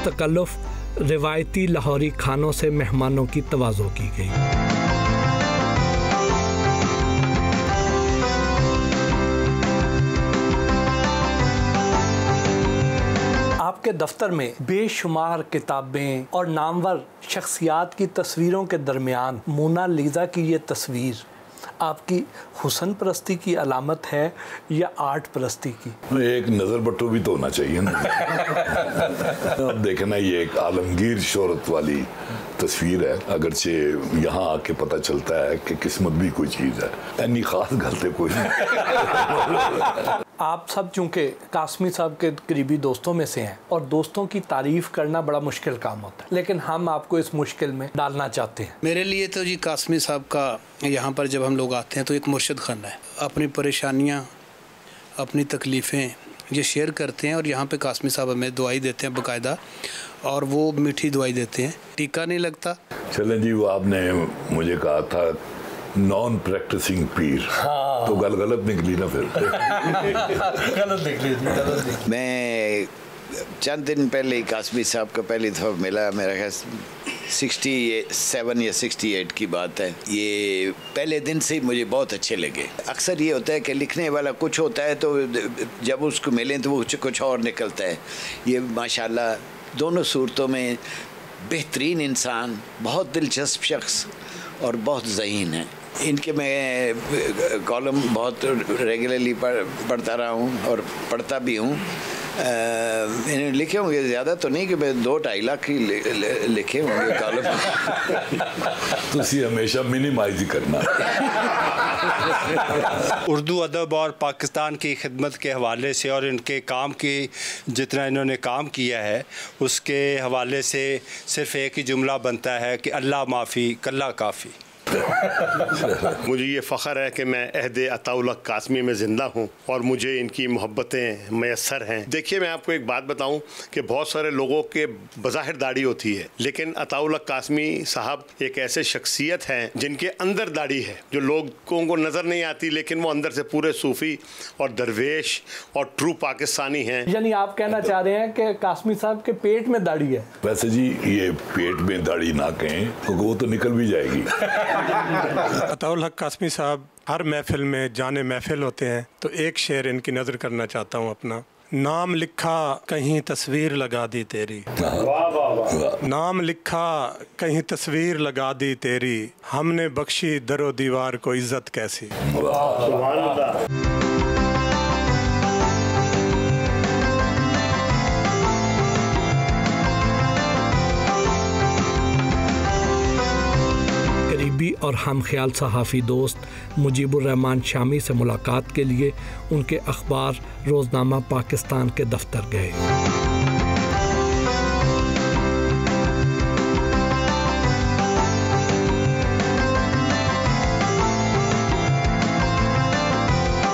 Speaker 1: तकल्लुफ़ रिवायती लाहौरी खानों से मेहमानों की तवाज़ो की गई। आपके दफ्तर में बेशुमार किताबें और नामवर शख्सियात की तस्वीरों के दरमियान मोनालिसा की ये तस्वीर आपकी हुस्न परस्ती की अलामत है या आर्ट परस्ती की?
Speaker 2: एक नज़र बट्टू भी तो होना चाहिए ना। अब देखना, ये एक आलमगीर शोहरत वाली तस्वीर है, अगरचे यहाँ आके पता चलता है कि किस्मत भी कोई चीज़ है, इतनी ख़ास गलती कोई नहीं।
Speaker 1: आप सब चूँकि कासमी साहब के करीबी दोस्तों में से हैं और दोस्तों की तारीफ़ करना बड़ा मुश्किल काम होता है, लेकिन हम आपको इस मुश्किल में डालना चाहते हैं।
Speaker 4: मेरे लिए तो जी कासमी साहब का यहाँ पर जब हम लोग आते हैं तो एक मुर्शिद खाना है। अपनी परेशानियाँ, अपनी तकलीफ़ें ये शेयर करते हैं और यहाँ पे कासमी साहब हमें दवाई देते हैं बाकायदा, और वो मीठी दवाई देते हैं, टीका नहीं लगता।
Speaker 2: चलें जी, वो आपने मुझे कहा था नॉन प्रैक्टिसिंग पीर, हाँ। तो गलत निकली ना फिर।
Speaker 1: गलत निकली।
Speaker 5: मैं चंद दिन पहले ही कासमी साहब का पहली दफ़ा मिला, मेरा ख्याल 67 या 68 की बात है। ये पहले दिन से ही मुझे बहुत अच्छे लगे। अक्सर ये होता है कि लिखने वाला कुछ होता है तो जब उसको मिलें तो वो कुछ और निकलता है। ये माशाल्लाह दोनों सूरतों में बेहतरीन इंसान, बहुत दिलचस्प शख्स और बहुत ज़हीन है। इनके मैं कॉलम बहुत रेगुलरली पढ़ता रहा हूँ और पढ़ता भी हूँ। इन्हें लिखे होंगे ज़्यादा तो नहीं कि मैं 2-2.5 लाख ही लिखे होंगे कॉलम।
Speaker 2: तुसी हमेशा मिनिमाइज ही करना।
Speaker 6: उर्दू अदब और पाकिस्तान की खिदमत के हवाले से और इनके काम की जितना इन्होंने काम किया है उसके हवाले से सिर्फ़ एक ही जुमला बनता है कि अल्लाह माफ़ी कल्ला काफ़ी।
Speaker 7: मुझे ये फ़ख्र है कि मैं अहद अताउल हक कासमी में ज़िंदा हूँ और मुझे इनकी मोहब्बतें मैसर हैं। देखिए, मैं आपको एक बात बताऊँ कि बहुत सारे लोगों के बज़ाहिर दाढ़ी होती है, लेकिन अताउल हक कासमी साहब एक ऐसे शख्सियत हैं जिनके अंदर दाढ़ी है, जो लोगों को नज़र नहीं आती, लेकिन वो अंदर से पूरे सूफ़ी और दरवेश और ट्रू पाकिस्तानी हैं।
Speaker 1: यानी आप कहना चाह रहे हैं कि कासमी साहब के पेट में दाढ़ी है?
Speaker 2: वैसे जी, ये पेट में दाढ़ी ना कहें, क्योंकि वो तो निकल भी जाएगी।
Speaker 8: अताउल हक कासमी साहब हर महफिल में जाने महफिल होते हैं, तो एक शेर इनकी नज़र करना चाहता हूँ अपना। नाम लिखा कहीं तस्वीर लगा दी तेरी, नाम लिखा कहीं तस्वीर लगा दी तेरी, हमने बख्शी दरो दीवार को इज्जत कैसी।
Speaker 1: करीबी और हम ख्याल सहाफ़ी दोस्त मुजीबुर रहमान शामी से मुलाकात के लिए उनके अखबार रोज़नामा पाकिस्तान के दफ्तर गए।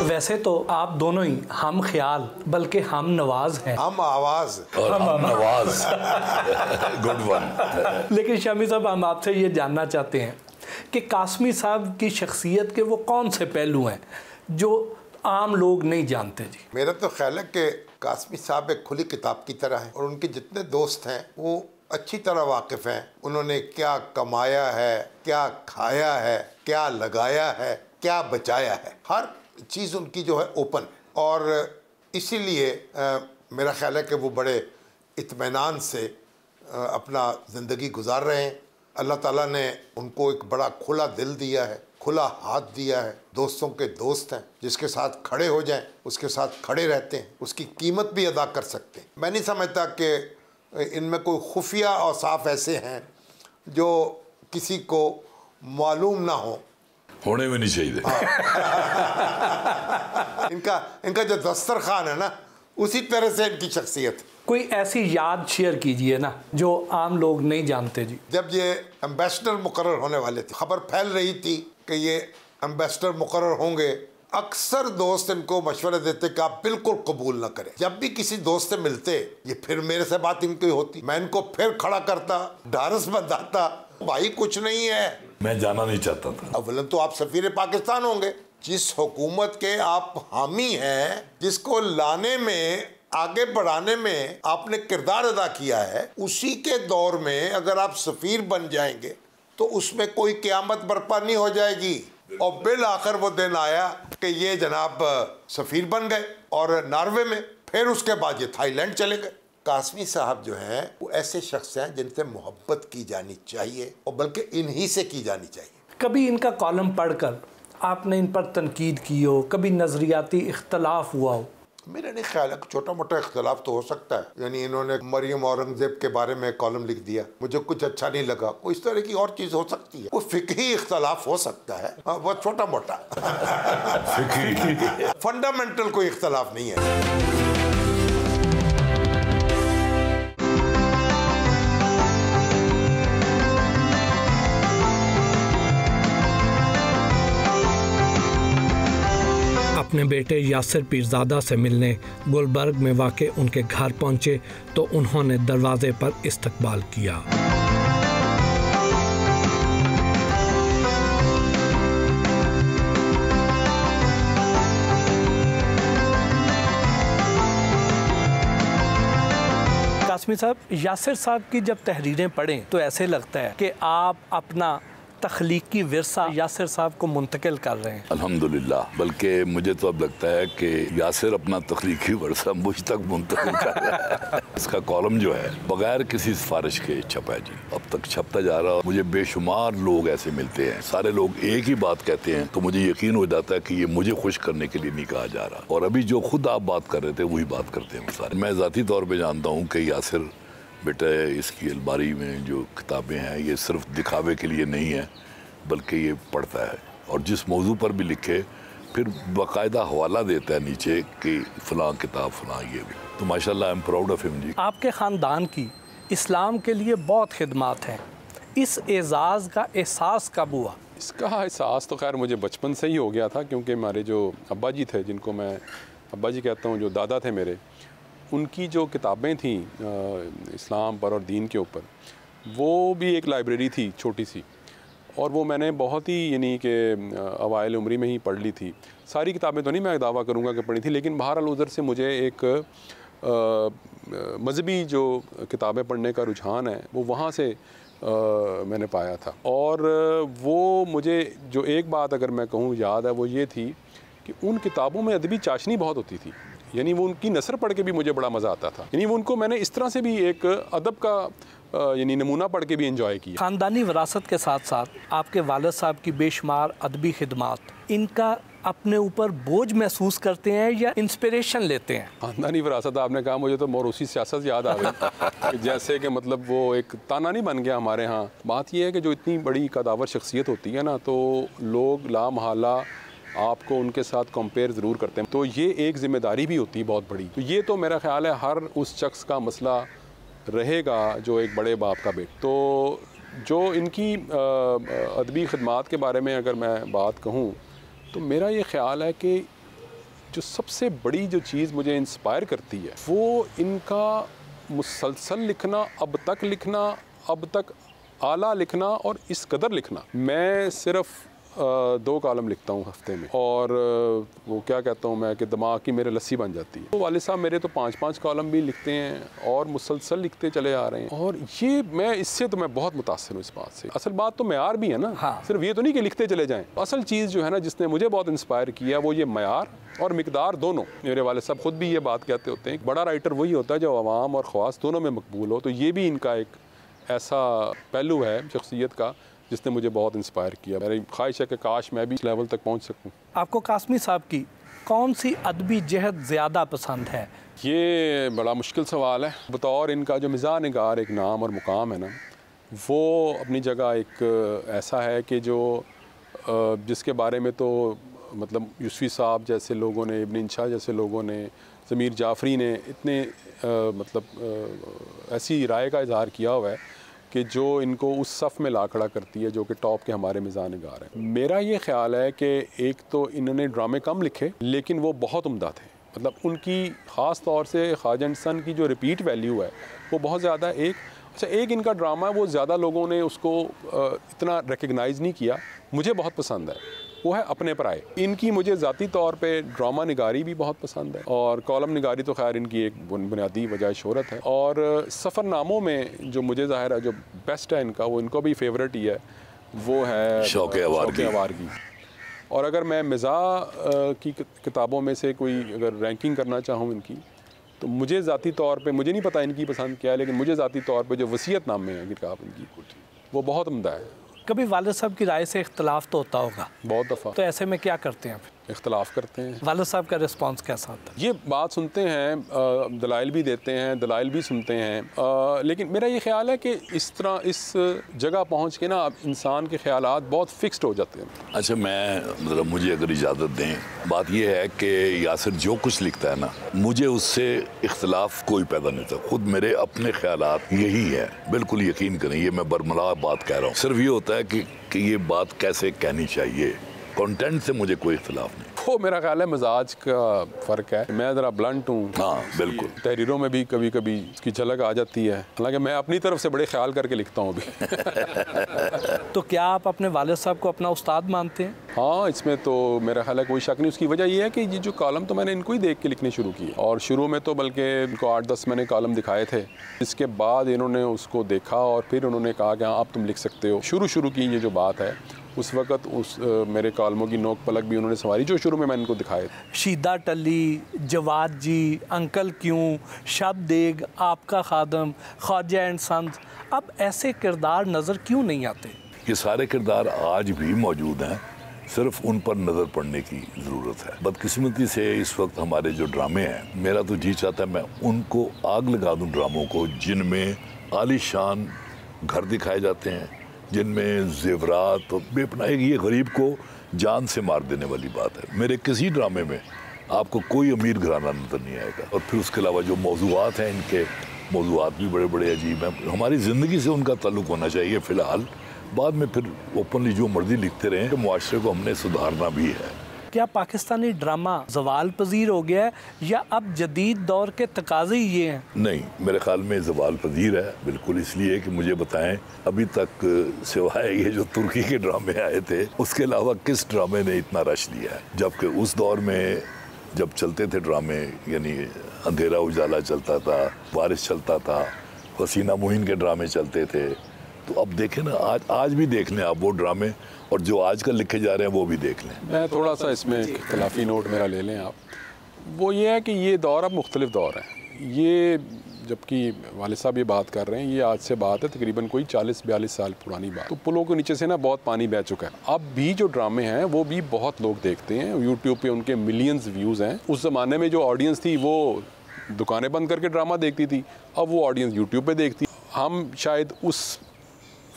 Speaker 1: वैसे तो आप दोनों ही हम ख्याल बल्कि हम नवाज हैं।
Speaker 9: हम आवाज़
Speaker 2: और हम नवाज गुड वन।
Speaker 1: लेकिन शामी साहब, हम आपसे ये जानना चाहते हैं कि कासमी साहब की शख्सियत के वो कौन से पहलू हैं जो आम लोग नहीं जानते? जी,
Speaker 9: मेरा तो ख्याल है कि कासमी साहब एक खुली किताब की तरह हैं और उनके जितने दोस्त हैं वो अच्छी तरह वाकिफ़ हैं। उन्होंने क्या कमाया है, क्या खाया है, क्या लगाया है, क्या बचाया है, हर चीज़ उनकी जो है ओपन, और इसीलिए मेरा ख्याल है कि वो बड़े इत्मीनान से अपना ज़िंदगी गुजार रहे हैं। अल्लाह ताला ने उनको एक बड़ा खुला दिल दिया है, खुला हाथ दिया है, दोस्तों के दोस्त हैं, जिसके साथ खड़े हो जाएं उसके साथ खड़े रहते हैं, उसकी कीमत भी अदा कर सकते हैं। मैं नहीं समझता कि इनमें कोई खुफिया और साफ ऐसे हैं जो किसी को मालूम ना हो,
Speaker 2: होने में नहीं चाहिए।
Speaker 9: इनका जो दस्तरखान है ना, उसी तरह से इनकी शख्सियत।
Speaker 1: कोई ऐसी याद शेयर कीजिए ना जो आम लोग नहीं जानते। जी,
Speaker 9: जब ये एम्बेसडर मुकर्रर होने वाले थे, खबर फैल रही थी कि ये एम्बेसडर मुकर्रर होंगे, अक्सर दोस्त इनको मशवरा देते कि आप बिल्कुल कबूल ना करें। जब भी किसी दोस्त से मिलते, ये फिर मेरे से बात इनकी होती, मैं इनको फिर खड़ा करता, ढारस बंधाता, भाई कुछ नहीं है।
Speaker 2: मैं जाना नहीं चाहता था।
Speaker 9: अवलन तो आप सफीर पाकिस्तान होंगे, जिस हुकूमत के आप हामी हैं, जिसको लाने में, आगे बढ़ाने में आपने किरदार अदा किया है, उसी के दौर में अगर आप सफीर बन जाएंगे तो उसमें कोई क़यामत बर्पा नहीं हो जाएगी। और बिल आखिर वो दिन आया कि ये जनाब सफीर बन गए और नॉर्वे में, फिर उसके बाद ये थाईलैंड चले गए। कासमी साहब जो हैं वो ऐसे शख्स हैं जिनसे मोहब्बत की जानी चाहिए और बल्कि इन्हीं से की जानी चाहिए।
Speaker 1: कभी इनका कॉलम पढ़कर आपने इन पर तनकीद की हो, कभी नज़रियाती इख्तलाफ हुआ हो?
Speaker 9: मेरा नहीं ख्याल है, छोटा मोटा इख्तलाफ तो हो सकता है। यानी इन्होंने मरियम औरंगजेब के बारे में कॉलम लिख दिया, मुझे कुछ अच्छा नहीं लगा, कोई इस तरह की और चीज़ हो सकती है। कोई फिक्री इख्तलाफ हो सकता है, बहुत छोटा मोटा। फंडामेंटल कोई इख्तलाफ नहीं है।
Speaker 1: अपने बेटे यासिर पीरजादा से मिलने गुलबर्ग में वाक़े उनके घर पहुंचे तो उन्होंने दरवाजे पर इस्तकबाल किया। कासमी साहब, यासिर साहब की जब तहरीरें पढ़ें तो ऐसे लगता है कि आप अपना तख्लीकी विरसा यासिर साहब को मुंतकिल कर रहे हैं।
Speaker 2: अल्हम्दुलिल्लाह, बल्कि मुझे तो अब लगता है कि यासिर अपना तख्लीकी विरसा मुझ तक मुंतकिल कर रहा है। इसका कॉलम जो है बगैर किसी सिफारिश के छपा है जी, अब तक छपता जा रहा है। मुझे बेशुमार लोग ऐसे मिलते हैं, सारे लोग एक ही बात कहते हैं, तो मुझे यकीन हो जाता है कि ये मुझे खुश करने के लिए नहीं कहा जा रहा। और अभी जो खुद आप बात कर रहे थे वही बात करते हैं सारे। मैं ज़ाती तौर पर जानता हूँ कि यासिर बेटा इसकी अलमारी में जो किताबें हैं ये सिर्फ दिखावे के लिए नहीं है, बल्कि ये पढ़ता है और जिस मौजू पर भी लिखे फिर बाकायदा हवाला देता है नीचे कि फ़लाँ किताब फ़लाँ ये भी। तो माशाल्लाह I am proud of him जी।
Speaker 1: आपके ख़ानदान की इस्लाम के लिए बहुत खिदमात हैं, इस एज़ाज़ का एहसास कब हुआ?
Speaker 10: इसका एहसास तो खैर मुझे बचपन से ही हो गया था, क्योंकि हमारे जो अब्बा जी थे, जिनको मैं अब्बा जी कहता हूँ, जो दादा थे मेरे, उनकी जो किताबें थीं इस्लाम पर और दीन के ऊपर, वो भी एक लाइब्रेरी थी छोटी सी, और वो मैंने बहुत ही यानी कि अवाइल उम्री में ही पढ़ ली थी। सारी किताबें तो नहीं मैं दावा करूँगा कि पढ़ी थी, लेकिन बहरहाल उधर से मुझे एक मजहबी जो किताबें पढ़ने का रुझान है वो वहाँ से मैंने पाया था। और वो मुझे जो एक बात अगर मैं कहूँ याद है वो ये थी कि उन किताबों में अदबी चाशनी बहुत होती थी, यानी वो उनकी नसर पढ़ के भी मुझे बड़ा मज़ा आता था। यानी वो उनको मैंने इस तरह से भी एक अदब का यानी नमूना पढ़ के भी एंजॉय किया।
Speaker 1: ख़ानदानी विरासत के साथ साथ आपके वालिद साहब की बेशुमार अदबी खिदमात, इनका अपने ऊपर बोझ महसूस करते हैं या इंस्पिरेशन लेते हैं?
Speaker 10: ख़ानदानी विरासत आपने कहा, मुझे तो मोरूसी सियासत याद आ गई जैसे कि मतलब वो एक ताना नहीं बन गया हमारे यहाँ। बात यह है कि जो इतनी बड़ी कदावर शख्सियत होती है ना, तो लोग ला महला आपको उनके साथ कंपेयर ज़रूर करते हैं, तो ये एक ज़िम्मेदारी भी होती है बहुत बड़ी। तो ये तो मेरा ख़्याल है हर उस शख्स का मसला रहेगा जो एक बड़े बाप का बेटा। तो जो इनकी अदबी खिदमात के बारे में अगर मैं बात कहूँ तो मेरा ये ख़्याल है कि जो सबसे बड़ी जो चीज़ मुझे इंस्पायर करती है वो इनका मुसलसल लिखना, अब तक आला लिखना और इस कदर लिखना। मैं सिर्फ़ 2 कॉलम लिखता हूँ हफ्ते में, और वो क्या कहता हूँ मैं कि दिमाग की मेरे लस्सी बन जाती है। तो वालिद साहब मेरे तो 5-5 कॉलम भी लिखते हैं और मुसलसल लिखते चले आ रहे हैं, और ये मैं इससे तो मैं बहुत मुतासिर हूँ इस बात से। असल बात तो मयार भी है ना। हाँ। सिर्फ ये तो नहीं कि लिखते चले जाएँ। असल चीज़ जो है ना जिसने मुझे बहुत इंस्पायर किया वो ये मयार और मिकदार दोनों। मेरे वालिद साहब खुद भी ये बात कहते होते हैं, बड़ा राइटर वही होता है जो अवाम और ख़वास दोनों में मकबूल हो। तो ये भी इनका एक ऐसा पहलू है शख्सियत का जिसने मुझे बहुत इंस्पायर किया। मेरी ख्वाहिश है कि काश मैं भी इस लेवल तक पहुंच सकूं।
Speaker 1: आपको कासमी साहब की कौन सी अदबी जहद ज़्यादा पसंद है?
Speaker 10: ये बड़ा मुश्किल सवाल है। बतौर इनका जो मिज़ाह निगार एक नाम और मुकाम है ना, वो अपनी जगह एक ऐसा है कि जो जिसके बारे में तो मतलब यूसुफ़ी साहब जैसे लोगों ने, इब्न इंशा जैसे लोगों ने, ज़मीर जाफ़री ने इतने मतलब ऐसी राय का इज़हार किया हुआ है कि जो इनको उस सफ़ में ला खड़ा करती है जो कि टॉप के हमारे मिज़ाह निगार हैं। मेरा ये ख़्याल है कि एक तो इन्होंने ड्रामे कम लिखे लेकिन वो बहुत उम्दा थे। मतलब उनकी ख़ास तौर से ख्वाजा एंड सन की जो रिपीट वैल्यू है वो बहुत ज़्यादा एक इनका ड्रामा है वो ज़्यादा लोगों ने उसको इतना रिकग्नाइज़ नहीं किया, मुझे बहुत पसंद है, वो है अपने पर आए। इनकी मुझे ज़ाती तौर पे ड्रामा निगारी भी बहुत पसंद है, और कॉलम निगारी तो खैर इनकी एक बुनियादी वजह शोहरत है। और सफ़रनामों में जो मुझे ज़ाहिर है जो बेस्ट है इनका, वो इनको भी फेवरेट ही है, वो है
Speaker 2: शौक़ आवारगी।
Speaker 10: और अगर मैं मिज़ाह की किताबों में से कोई अगर रैंकिंग करना चाहूँ इनकी, तो मुझे ज़ाती तौर पे, मुझे नहीं पता इनकी पसंद क्या है, लेकिन मुझे ज़ाती तौर पे जो वसीयत नामे है किताब इनकी, वो बहुत उम्दा है।
Speaker 1: कभी वालिद साहब की राय से इख्तलाफ तो होता होगा
Speaker 10: बहुत दफ़ा, तो
Speaker 1: ऐसे में क्या करते हैं?
Speaker 10: इख्तलाफ करते हैं।
Speaker 1: वालिद साहब का रिस्पांस कैसा होता है?
Speaker 10: ये बात सुनते हैं, दलाइल भी देते हैं, दलाइल भी सुनते हैं, लेकिन मेरा ये ख्याल है कि इस तरह इस जगह पहुंच के ना अब इंसान के ख्यालात बहुत फिक्स्ड हो जाते हैं।
Speaker 2: अच्छा, मैं मतलब मुझे अगर इजाज़त दें, बात ये है कि यासिर जो कुछ लिखता है ना, मुझे उससे इख्तलाफ कोई पैदा नहीं था। खुद मेरे अपने ख्यालात यही है, बिल्कुल यकीन करें, ये मैं बरमला बात कह रहा हूँ। सिर्फ ये होता है कि ये बात कैसे कहनी चाहिए, कंटेंट से मुझे कोई इख्तिलाफ नहीं।
Speaker 10: वो मेरा ख्याल है मिजाज का फ़र्क है। मैं ज़रा ब्लंट हूँ।
Speaker 2: हाँ बिल्कुल।
Speaker 10: तहरीरों में भी कभी कभी इसकी झलक आ जाती है, हालांकि मैं अपनी तरफ से बड़े ख्याल करके लिखता हूँ अभी।
Speaker 1: तो क्या आप अपने वालिद साहब को अपना उस्ताद मानते हैं?
Speaker 10: हाँ, इसमें तो मेरा ख्याल है कोई शक नहीं। उसकी वजह यह है कि ये जो कॉलम तो मैंने इनको ही देख के लिखने शुरू किए, और शुरू में तो बल्कि इनको 8-10 मैंने कॉलम दिखाए थे। इसके बाद इन्होंने उसको देखा और फिर उन्होंने कहा कि हाँ अब तुम लिख सकते हो। शुरू की ये जो बात है, उस वक़्त उस मेरे कॉलमों की नोक पलक भी उन्होंने संवारी जो शुरू में मैंने इनको दिखाए।
Speaker 1: शीदा टली, जवाद जी, अंकल क्यों, शब देग, आपका खादम, ख्वाजा एंड सन्स, अब ऐसे किरदार नज़र क्यों नहीं आते?
Speaker 2: ये सारे किरदार आज भी मौजूद हैं, सिर्फ उन पर नज़र पड़ने की ज़रूरत है। बदकिस्मती से इस वक्त हमारे जो ड्रामे हैं, मेरा तो जी चाहता है मैं उनको आग लगा दूं, ड्रामों को जिनमें आलीशान घर दिखाए जाते हैं, जिनमें जेवरात और बेपनाह, ये गरीब को जान से मार देने वाली बात है। मेरे किसी ड्रामे में आपको कोई अमीर घराना नजर नहीं आएगा। और फिर उसके अलावा जो मौज़ूआत हैं, इनके मौज़ूआत भी बड़े बड़े अजीब हैं। हमारी ज़िंदगी से उनका ताल्लुक़ होना चाहिए फ़िलहाल, बाद में फिर ओपनली जो मर्जी लिखते रहे कि मुआशरे को हमने सुधारना भी है।
Speaker 1: क्या पाकिस्तानी ड्रामा ज़वाल पजीर हो गया है या अब जदीद दौर के तकाज़े ये हैं?
Speaker 2: नहीं, मेरे ख्याल में ज़वाल पजीर है बिल्कुल, इसलिए कि मुझे बताएं अभी तक सिवाय ये जो तुर्की के ड्रामे आए थे उसके अलावा किस ड्रामे ने इतना रश लिया है। जबकि उस दौर में जब चलते थे ड्रामे, यानी अंधेरा उजाला चलता था, बारिश चलता था, हसीना मुइन के ड्रामे चलते थे, तो अब देखें ना, आज भी देख लें आप वो ड्रामे, और जो आजकल लिखे जा रहे हैं वो भी देख लें।
Speaker 10: मैं थोड़ा सा इसमें इख्तिलाफी नोट मेरा ले लें आप। वो ये है कि ये दौर अब मुख्तलिफ दौर है। ये जबकि वालिद साहब ये बात कर रहे हैं, ये आज से बात है तकरीबन कोई 40-42 साल पुरानी बात। तो पुलों के नीचे से ना बहुत पानी बह चुका है। अब भी जो ड्रामे हैं वो भी बहुत लोग देखते हैं, यूट्यूब पे उनके मिलियंस व्यूज़ हैं। उस ज़माने में जो ऑडियंस थी वो दुकानें बंद करके ड्रामा देखती थी, अब वो ऑडियंस यूट्यूब पे देखती। हम शायद उस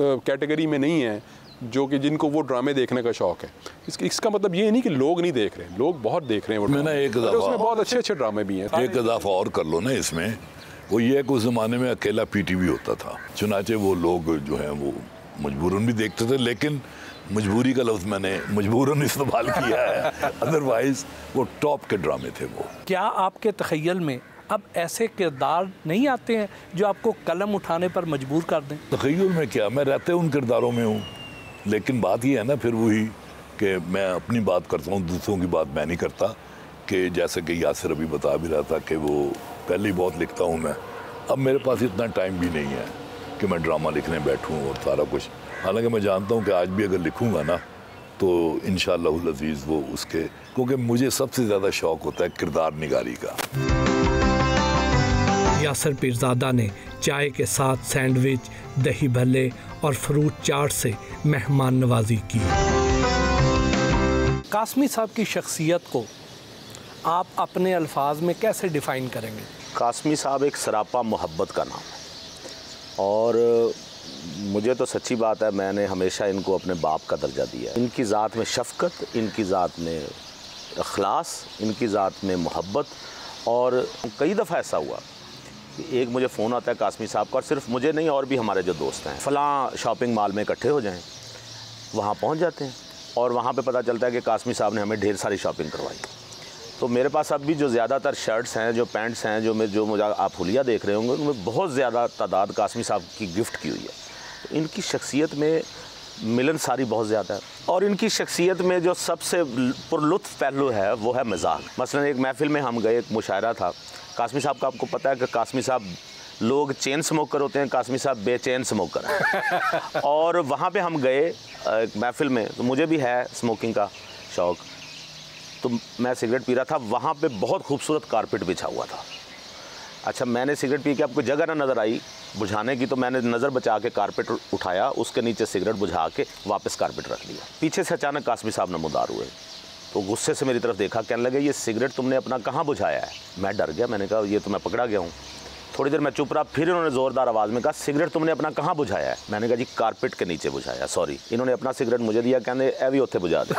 Speaker 10: कैटेगरी में नहीं हैं जो कि जिनको वो ड्रामे देखने का शौक है। इसका मतलब ये नहीं कि लोग नहीं देख रहे, लोग बहुत देख रहे हैं। वो
Speaker 2: एक
Speaker 10: उसमें बहुत अच्छे अच्छे ड्रामे भी हैं।
Speaker 2: एक इजाफा और कर लो ना इसमें, वो ये है कि उस ज़माने में अकेला पीटीवी होता था, चुनाचे वो लोग जो हैं वो मजबूरन भी देखते थे, लेकिन मजबूरी का लफ्ज़ मैंने मजबूरन इस्तेमाल किया है, अदरवाइज़ वो टॉप के ड्रामे थे वो।
Speaker 1: क्या आपके तख़य्युल में अब ऐसे किरदार नहीं आते हैं जो आपको कलम उठाने पर मजबूर कर दें?
Speaker 2: तख़य्युल में क्या, मैं रहते उन किरदारों में हूँ, लेकिन बात ये है ना फिर वही कि मैं अपनी बात करता हूँ, दूसरों की बात मैं नहीं करता। कि जैसे कि यासिर अभी बता भी रहा था कि वो पहले ही बहुत लिखता हूँ मैं, अब मेरे पास इतना टाइम भी नहीं है कि मैं ड्रामा लिखने बैठूँ और सारा कुछ। हालांकि मैं जानता हूँ कि आज भी अगर लिखूँगा ना तो इंशाअल्लाहुल अज़ीज़ वो उसके, क्योंकि मुझे सबसे ज़्यादा शौक़ होता है किरदार निगारी का।
Speaker 1: यासिर पीरज़ादा ने चाय के साथ सैंडविच, दही भल्ले और फ्रूट चाट से मेहमान नवाजी की। कासमी साहब की शख्सियत को आप अपने अल्फाज में कैसे डिफ़ाइन करेंगे?
Speaker 11: कासमी साहब एक सरापा मोहब्बत का नाम है, और मुझे तो सच्ची बात है, मैंने हमेशा इनको अपने बाप का दर्जा दिया है। इनकी ज़ात में शफ़क़त, इनकी ज़ात में अखलास, इनकी ज़ात में मोहब्बत। और कई दफ़ा ऐसा हुआ कि एक मुझे फ़ोन आता है कासमी साहब का, और सिर्फ मुझे नहीं और भी हमारे जो दोस्त हैं, फ़लाँ शॉपिंग मॉल में इकट्ठे हो जाएं, वहाँ पहुँच जाते हैं और वहाँ पे पता चलता है कि कासमी साहब ने हमें ढेर सारी शॉपिंग करवाई। तो मेरे पास अब भी जो ज़्यादातर शर्ट्स हैं, जो पैंट्स हैं, जो मुझे आप हुलिया देख रहे होंगे, उनमें बहुत ज़्यादा तादाद कासमी साहब की गिफ्ट की हुई है। तो इनकी शख्सियत में मिलनसारी बहुत ज़्यादा है, और इनकी शख्सियत में जो सबसे पुरलुत्फ़ पहलू है वो है मज़ाक। मसलन एक महफ़िल में हम गए, एक मुशायरा था। कासमी साहब का आपको पता है कि कासमी साहब, लोग चेन स्मोकर होते हैं, कासमी साहब बेचैन स्मोकर हैं। और वहाँ पे हम गए एक महफ़िल में, तो मुझे भी है स्मोकिंग का शौक़, तो मैं सिगरेट पी रहा था। वहाँ पे बहुत खूबसूरत कारपेट बिछा हुआ था। अच्छा, मैंने सिगरेट पी के आपको जगह ना नज़र आई बुझाने की, तो मैंने नज़र बचा के कारपेट उठाया, उसके नीचे सिगरेट बुझा के वापस कारपेट रख लिया। पीछे से अचानक कासमी साहब नमूदार हुए, तो गुस्से से मेरी तरफ देखा, कहने लगे ये सिगरेट तुमने अपना कहाँ बुझाया है? मैं डर गया, मैंने कहा ये तो मैं पकड़ा गया हूँ। थोड़ी देर मैं चुप रहा, फिर इन्होंने ज़ोरदार आवाज़ में कहा सिगरेट तुमने अपना कहाँ बुझाया है? मैंने कहा जी कारपेट के नीचे बुझाया, सॉरी। इन्होंने अपना सिगरेट मुझे दिया, कहने ए भी उत्थे बुझा दे।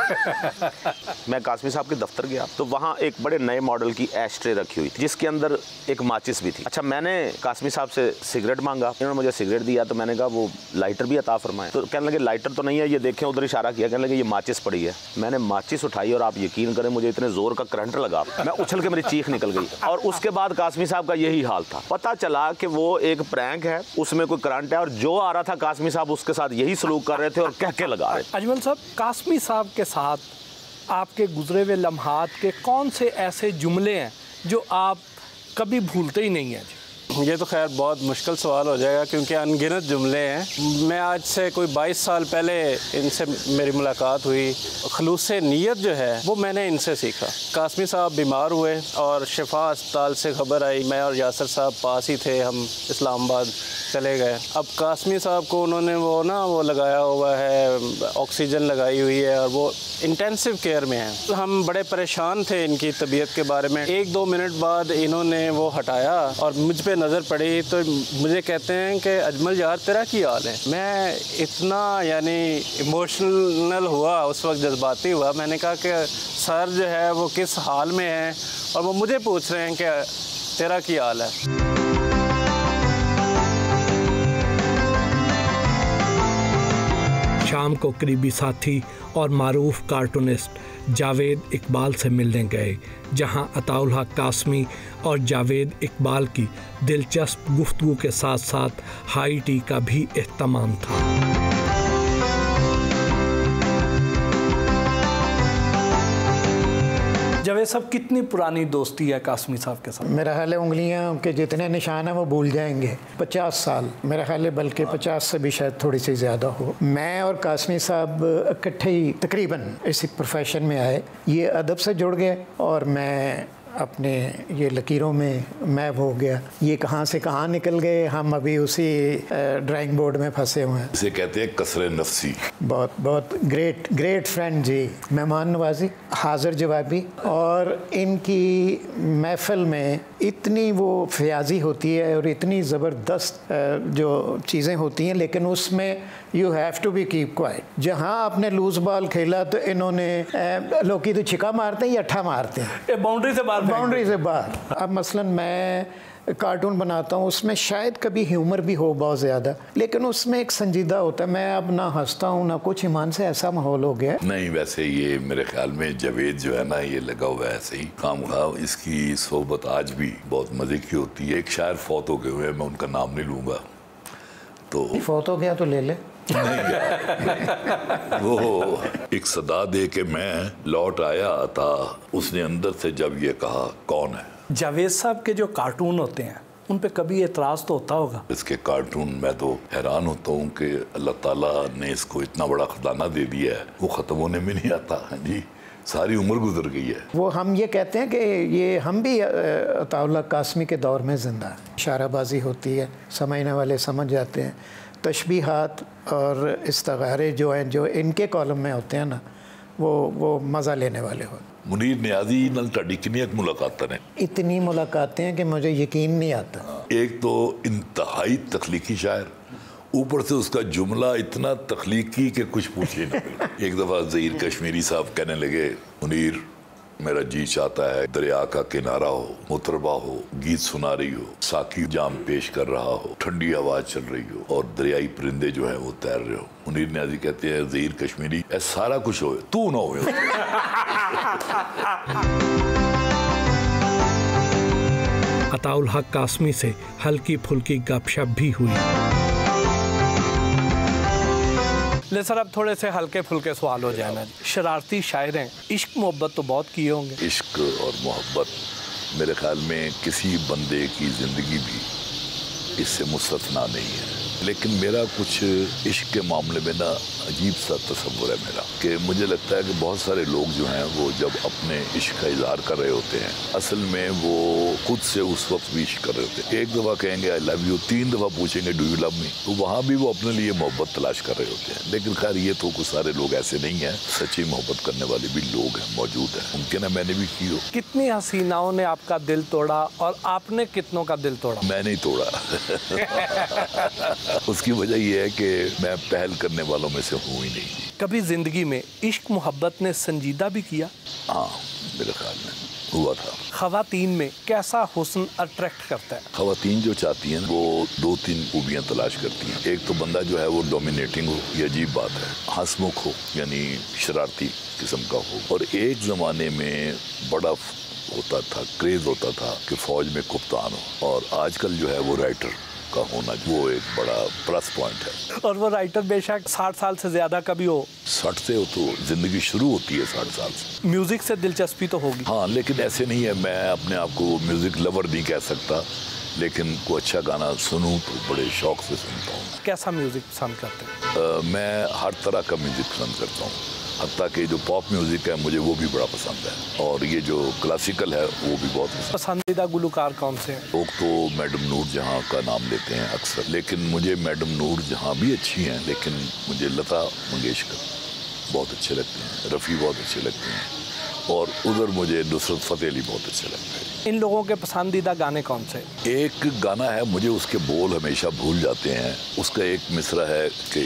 Speaker 11: मैं कासमी साहब के दफ्तर गया, तो वहाँ एक बड़े नए मॉडल की एश ट्रे रखी हुई थी, जिसके अंदर एक माचिस भी थी। अच्छा, मैंने कासमी साहब से सिगरेट मांगा, इन्होंने मुझे सिगरेट दिया, तो मैंने कहा वो लाइटर भी अता फरमाएं। तो कहने लगे लाइटर तो नहीं है, ये देखें, उधर इशारा किया, कहने लगे ये माचिस पड़ी है। मैंने माचिस उठाई और आप यकीन करें मुझे इतने ज़ोर का करंट लगा, मैं उछल के मेरी चीख निकल गई। और उसके बाद कासमी साहब का यही हाल था। पता चला कि वो एक प्रैंक है, उसमें कोई करंट है, और जो आ रहा था कासमी साहब उसके साथ यही सलूक कर रहे थे और कह के लगा रहे थे।
Speaker 1: अजमल साहब, कासमी साहब के साथ आपके गुजरे हुए लम्हात के कौन से ऐसे जुमले हैं जो आप कभी भूलते ही नहीं हैं?
Speaker 12: ये तो खैर बहुत मुश्किल सवाल हो जाएगा, क्योंकि अनगिनत जुमले हैं। मैं आज से कोई 22 साल पहले इनसे मेरी मुलाकात हुई। खलूस नीयत जो है वो मैंने इनसे सीखा। कासमी साहब बीमार हुए और शिफा अस्पताल से खबर आई, मैं और यासिर साहब पास ही थे, हम इस्लामाबाद चले गए। अब कासमी साहब को उन्होंने वो लगाया हुआ है, ऑक्सीजन लगाई हुई है, और वो इंटेंसिव केयर में हैं। हम बड़े परेशान थे इनकी तबीयत के बारे में। 1-2 मिनट बाद इन्होंने वो हटाया और मुझ पे नज़र पड़ी, तो मुझे कहते हैं कि अजमल यार तेरा क्या हाल है? मैं इतना इमोशनल हुआ उस वक्त, जज्बाती हुआ। मैंने कहा कि सर जो है वो किस हाल में है, और वो मुझे पूछ रहे हैं कि तेरा क्या हाल है।
Speaker 1: शाम को करीबी साथी और मारूफ कार्टूनिस्ट जावेद इकबाल से मिलने गए, जहां अताउल हक कासमी और जावेद इकबाल की दिलचस्प गुफ्तगू के साथ साथ हाई टी का भी एहतमाम था।
Speaker 13: जावेद साहब, कितनी पुरानी दोस्ती है कासमी साहब के साथ?
Speaker 14: मेरा ख्याल है उंगलियां के जितने निशान हैं वो भूल जाएंगे। 50 साल मेरा ख्याल है, बल्कि 50 से भी शायद थोड़ी सी ज़्यादा हो। मैं और कासमी साहब इकट्ठे ही तकरीबन इसी प्रोफेशन में आए। ये अदब से जुड़ गए और मैं अपने ये लकीरों में मैप हो गया। ये कहाँ से कहाँ निकल गए, हम अभी उसी ड्राइंग बोर्ड में फंसे हुए हैं।
Speaker 2: इसे कहते हैं कसरे नफसी।
Speaker 14: बहुत बहुत ग्रेट फ्रेंड जी, मेहमान नवाजी, हाजिर जवाबी, और इनकी महफिल में इतनी वो फयाजी होती है और इतनी ज़बरदस्त जो चीज़ें होती हैं, लेकिन उसमें you have to be keep quiet. जहाँ आपने लूज बॉल खेला तो इन्होंने लोग तो छिका मारते हैं या अट्ठा मारते हैं,
Speaker 13: बाउंड्री से बाहर।
Speaker 14: अब मसलन मैं कार्टून बनाता हूँ, उसमें शायद कभी ह्यूमर भी हो बहुत ज़्यादा, लेकिन उसमें एक संजीदा होता है। मैं अब ना हंसता हूँ ना कुछ, ईमान से ऐसा माहौल हो गया।
Speaker 2: नहीं, वैसे ये मेरे ख्याल में जावेद जो है ना, ये लगा हुआ है ऐसे ही काम खा। इसकी सोहबत आज भी बहुत मज़े की होती है। एक शायर फौत हो गए हुए हैं, मैं उनका नाम नहीं लूँगा, तो
Speaker 14: फौत हो गया तो ले ले।
Speaker 2: वो एक सदा दे के मैं लौट आया था, उसने अंदर से जब ये कहा कौन है।
Speaker 13: जावेद साहब के जो कार्टून होते हैं उन पे कभी एतराज़ तो होता होगा?
Speaker 2: इसके कार्टून मैं तो हैरान होता हूँ कि अल्लाह ताला ने इसको इतना बड़ा खजाना दे दिया है, वो ख़त्म होने में नहीं आता जी। सारी उम्र गुजर गई है। वो
Speaker 14: हम ये कहते हैं कि ये हम भी अताउल हक कासमी के दौर में ज़िंदा है। इशाराबाजी होती है, समझने वाले समझ जाते हैं। तशबीहात और इस्तगारे जो हैं, जो इनके कॉलम में होते हैं ना, वो मज़ा लेने वाले हो।
Speaker 2: मुनीर नियाज़ी नाल तुहाडी कितनी मुलाकातां ने?
Speaker 14: इतनी मुलाकातें हैं कि मुझे यकीन नहीं आता।
Speaker 2: एक तो इंतहाई तख्लीकी शायर, ऊपर से उसका जुमला इतना तख्लीकी कि कुछ पूछे ना। एक दफ़ा ज़हीर कश्मीरी साहब कहने लगे, मुनीर मेरा जी चाहता है दरिया का किनारा हो, मुतरबा हो, गीत सुना रही हो, साकी जाम पेश कर रहा हो, ठंडी आवाज़ चल रही हो और दरियाई परिंदे जो हैं वो तैर रहे हो। मुनीर नियाज़ी कहते हैं, ज़हीर कश्मीरी ऐसा सारा कुछ हो, तू ना हो।
Speaker 1: अताउल हक कासमी से हल्की फुल्की गपशप भी हुई।
Speaker 13: ले सर, अब थोड़े से हल्के फुल्के सवाल हो जाए ना। शरारती शायर हैं, इश्क मोहब्बत तो बहुत किए होंगे।
Speaker 2: इश्क और मोहब्बत मेरे ख्याल में किसी बंदे की ज़िंदगी भी इससे मुस्तस्ना नहीं है, लेकिन मेरा कुछ इश्क के मामले में ना अजीब सा तस्वुर है मेरा, कि मुझे लगता है कि बहुत सारे लोग जो हैं वो जब अपने इश्क का इजहार कर रहे होते हैं, असल में वो खुद से उस वक्त भी इश्क कर रहे होते हैं। एक दफ़ा कहेंगे आई लव यू, 3 दफ़ा पूछेंगे डू यू लव मी, तो वहाँ भी वो अपने लिए मोहब्बत तलाश कर रहे होते हैं। लेकिन खैर ये तो कुछ सारे लोग ऐसे नहीं हैं, सच्ची मोहब्बत करने वाले भी लोग हैं, मौजूद हैं। मुमकिन है मैंने भी की हो।
Speaker 13: कितनी हसीनाओं ने आपका दिल तोड़ा और आपने कितनों का दिल तोड़ा?
Speaker 2: मैंने ही तोड़ा। उसकी वजह यह है कि मैं पहल करने वालों में से हूँ ही नहीं।
Speaker 13: कभी जिंदगी में इश्क मोहब्बत ने संजीदा भी किया?
Speaker 2: हाँ, मेरे ख्याल में हुआ था।
Speaker 13: ख़वातीन में कैसा हुस्न अट्रैक्ट करता है?
Speaker 2: ख़वातीन जो चाहती हैं वो 2-3 खूबियाँ तलाश करती हैं। एक तो बंदा जो है वो डोमिनेटिंग हो, ये अजीब बात है, हंसमुख हो यानी शरारती किस्म का हो, और एक ज़माने में बड़ा होता था, क्रेज़ होता था कि फ़ौज में कप्तान हो, और आजकल जो है वो राइटर का होना, वो एक बड़ा प्लस पॉइंट है।
Speaker 13: और वो राइटर बेशक 60 साल से ज़्यादा कभी हो,
Speaker 2: 60 से हो तो ज़िंदगी शुरू होती है 60 साल से।
Speaker 13: म्यूज़िक से दिलचस्पी तो होगी?
Speaker 2: हाँ, लेकिन ऐसे नहीं है, मैं अपने आप को म्यूज़िक लवर नहीं कह सकता, लेकिन कोई अच्छा गाना सुनूं तो बड़े शौक़ से सुनता हूँ।
Speaker 13: कैसा म्यूज़िक पसंद करते हैं?
Speaker 2: मैं हर तरह का म्यूज़िक पसंद करता हूँ, हत्ता कि जो पॉप म्यूज़िक है मुझे वो भी बड़ा पसंद है, और ये जो क्लासिकल है वो भी बहुत पसंद।
Speaker 13: पसंदीदा गुलकार कौन से हैं?
Speaker 2: लोग तो मैडम नूर जहाँ का नाम लेते हैं अक्सर, लेकिन मुझे मैडम नूर जहाँ भी अच्छी हैं, लेकिन मुझे लता मंगेशकर बहुत अच्छे लगते हैं, रफ़ी बहुत अच्छे लगते हैं, और उधर मुझे नुसरत फ़तेह अली बहुत अच्छे लगते हैं।
Speaker 13: इन लोगों के पसंदीदा गाने कौन से?
Speaker 2: एक गाना है, मुझे उसके बोल हमेशा भूल जाते हैं, उसका एक मिसरा है कि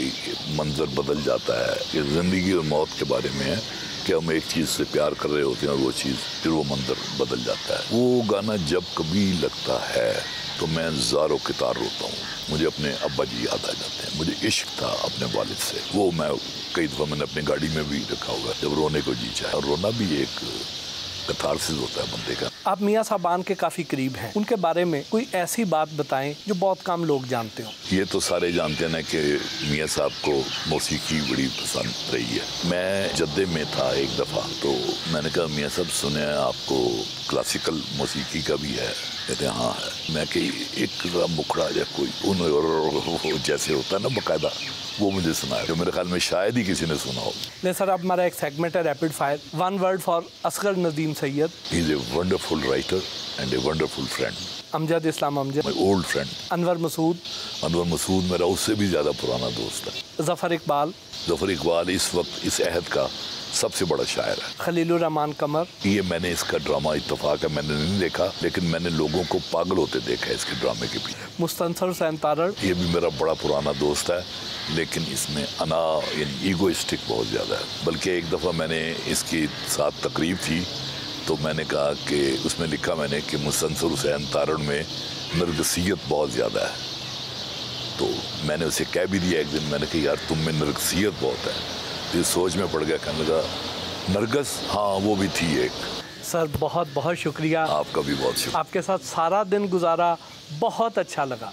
Speaker 2: मंजर बदल जाता है, ये ज़िंदगी और मौत के बारे में है कि हम एक चीज़ से प्यार कर रहे होते हैं और वो चीज़ फिर वो मंजर बदल जाता है। वो गाना जब कभी लगता है तो मैं ज़ारो कितार रोता हूँ। मुझे अपने अब्बा जी याद आ जाते हैं। मुझे इश्क था अपने वालिद से, वो मैं कई दफ़ा मैंने अपनी गाड़ी में भी रखा हुआ है। जब रोने को जी चाहे, और रोना भी एक कथारसिस होता है बंदे का।
Speaker 13: आप मियाँ साहबान के काफ़ी करीब हैं, उनके बारे में कोई ऐसी बात बताएं जो बहुत कम लोग जानते हो।
Speaker 2: ये तो सारे जानते हैं ना कि मियाँ साहब को मौसीकी बड़ी पसंद रही है। मैं जद्दे में था एक दफ़ा, तो मैंने कहा मियाँ साहब सुने आपको क्लासिकल मौसीकी का भी है? कहते हाँ है। मैं कि एक मुखड़ा या कोई जैसे होता है ना बाकायदा, वो मुझे सुनाया, जो मेरे ख्याल में शायद ही किसी ने सुना हो।
Speaker 13: नहीं सर, अब हमारा एक सेगमेंट है rapid fire. One word for Asghar Nadeem Syed.
Speaker 2: He is a wonderful writer and a wonderful friend.
Speaker 13: Amjad Islam Amjad,
Speaker 2: my old friend.
Speaker 13: Anwar Masood.
Speaker 2: Anwar Masood मेरा उससे भी ज़्यादा पुराना दोस्त है।
Speaker 13: ज़फ़र इकबाल।
Speaker 2: ज़फ़र इकबाल इस वक्त इस अहद का सबसे बड़ा शायर है।
Speaker 13: खलीलुर रहमान कमर।
Speaker 2: ये मैंने इसका ड्रामा इत्तफाक है मैंने नहीं देखा, लेकिन मैंने लोगों को पागल होते देखा है इसके ड्रामे के पीछे।
Speaker 13: मुस्तनसर हुसैन तारड़।
Speaker 2: ये भी मेरा बड़ा पुराना दोस्त है, लेकिन इसमें अना यानी ईगोइस्टिक बहुत ज़्यादा है। बल्कि एक दफ़ा मैंने इसकी साथ तकरीब थी, तो मैंने कहा कि उसमें लिखा मैंने कि मुस्तनसर हुसैन तारड़ में नरगसियत बहुत ज़्यादा है। तो मैंने उसे कह भी दिया एक दिन, मैंने कहा यार तुम में नरगसियत बहुत है। तो सोच में पड़ गया, कहने लगा नरगस, हाँ वो भी थी एक।
Speaker 13: सर बहुत बहुत शुक्रिया।
Speaker 2: आपका भी बहुत शुक्रिया।
Speaker 13: आपके साथ सारा दिन गुजारा, बहुत अच्छा लगा।